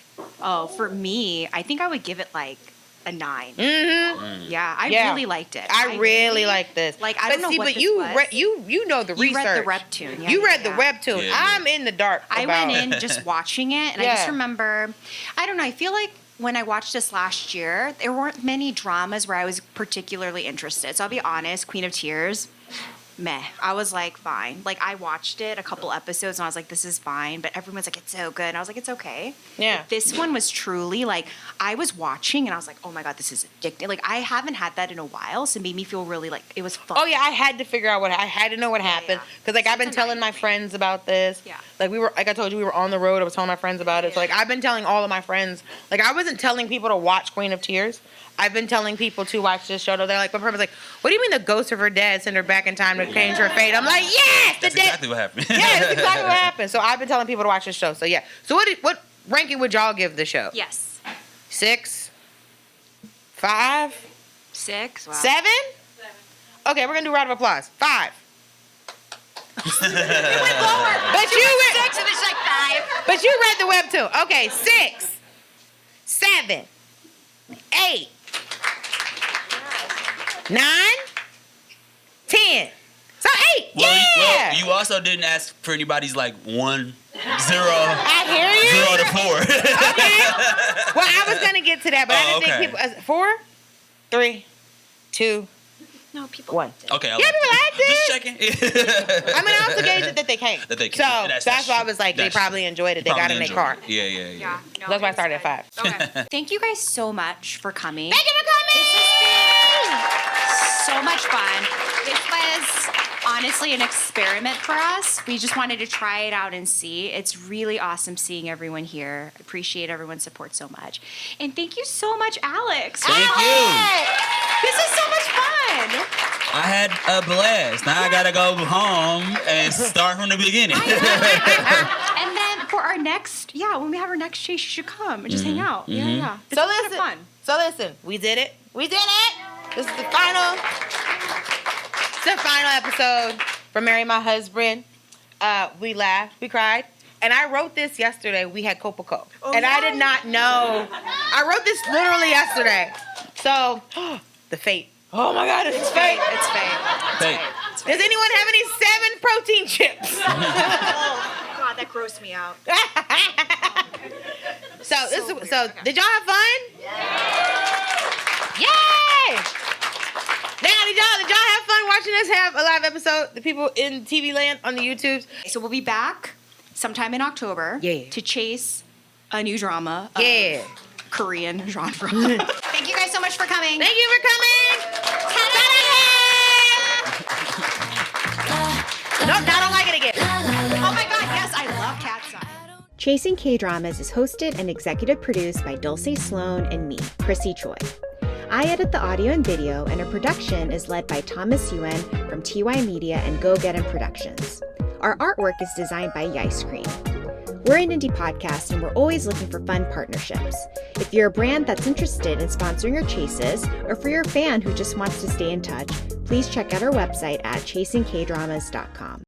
Oh, for me, I think I would give it like a 9. Mm-hmm. Yeah, I Yeah. really liked it. I really like this. Like, I don't know see, what but this you was. you know the You research. read the webtoon. Yeah, you read yeah. the webtoon. Yeah. I'm in the dark. I about went in just watching it, and I just remember, I don't know, I feel like when I watched this last year, there weren't many dramas where I was particularly interested. So I'll be honest, Queen of Tears, meh. I was like, fine. Like, I watched it, a couple episodes, and I was like, this is fine. But everyone's like, it's so good. And I was like, it's okay. Yeah. But this one was truly, like, I was watching, and I was like, oh my God, this is addicting. Like, I haven't had that in a while, so it made me feel really, like, it was fun. Oh yeah, I had to figure out I had to know what happened because like I've been telling my friends about this. Yeah. Like I told you, we were on the road. I was telling my friends about it. So like I've been telling all of my friends. Like I wasn't telling people to watch Queen of Tears. I've been telling people to watch this show. They're like, my friend's like, what do you mean the ghost of her dad sent her back in time to change her fate? I'm like, yes, That's exactly what happened. Yeah, that's exactly what happened. So I've been telling people to watch this show. So yeah. So what ranking would y'all give the show? Yes. 6, 5, 6. Wow. 7? Okay, we're gonna do a round of applause. 5. It went lower. But you read, 6, and it's like 5. but you read the webtoon. Okay, 6, 7, 8, 9, 10. So 8. Well, you also didn't ask for anybody's like 1, 0, I hear you. 0 to 4. Okay. Well, I was gonna get to that, but I didn't think people. 4, 3, 2, No, people 1. liked it. Okay. Yeah, people liked it. Just checking. I mean, I also gauged it that they came. That they came. So that's why I was like, they That's probably enjoyed it. They got in their car. Yeah. Yeah. No, That's why I it was started at good. 5. Okay. Thank you guys so much for coming. Thank you for coming. So much fun. This was honestly an experiment for us. We just wanted to try it out and see. It's really awesome seeing everyone here. I appreciate everyone's support so much. And thank you so much, Alex. Thank you. This is so much fun. I had a blast. Now I gotta go home and start from the beginning. And then for our next, when we have our next chase, you should come and just hang out. Yeah. It's So kind of listen, fun. we did it. We did it. This is the final episode for Marry My Husband. We laughed, we cried. And I wrote this yesterday. We had Copaco. I did not know. I wrote this literally yesterday. So, the fate. Oh my God, it's fate. It's fate. Hey, Does anyone have any 7 protein chips? Oh God, that grossed me out. So weird. did y'all have fun? Yay! Now, did y'all have fun watching us have a live episode? The people in TV land on the YouTubes. So we'll be back sometime in October to chase a new drama of Korean genre. Thank you guys so much for coming. Thank you for coming. Nope, I don't like it again. Oh my God, yes, I love Cat's Eye. Chasing K-Dramas is hosted and executive produced by Dulce Sloan and me, Chrissy Choi. I edit the audio and video, and our production is led by Thomas Yuen from TY Media and Go Get 'Em Productions. Our artwork is designed by Yice Cream. We're an indie podcast, and we're always looking for fun partnerships. If you're a brand that's interested in sponsoring our chases, or if you're a fan who just wants to stay in touch, please check out our website at chasingkdramas.com.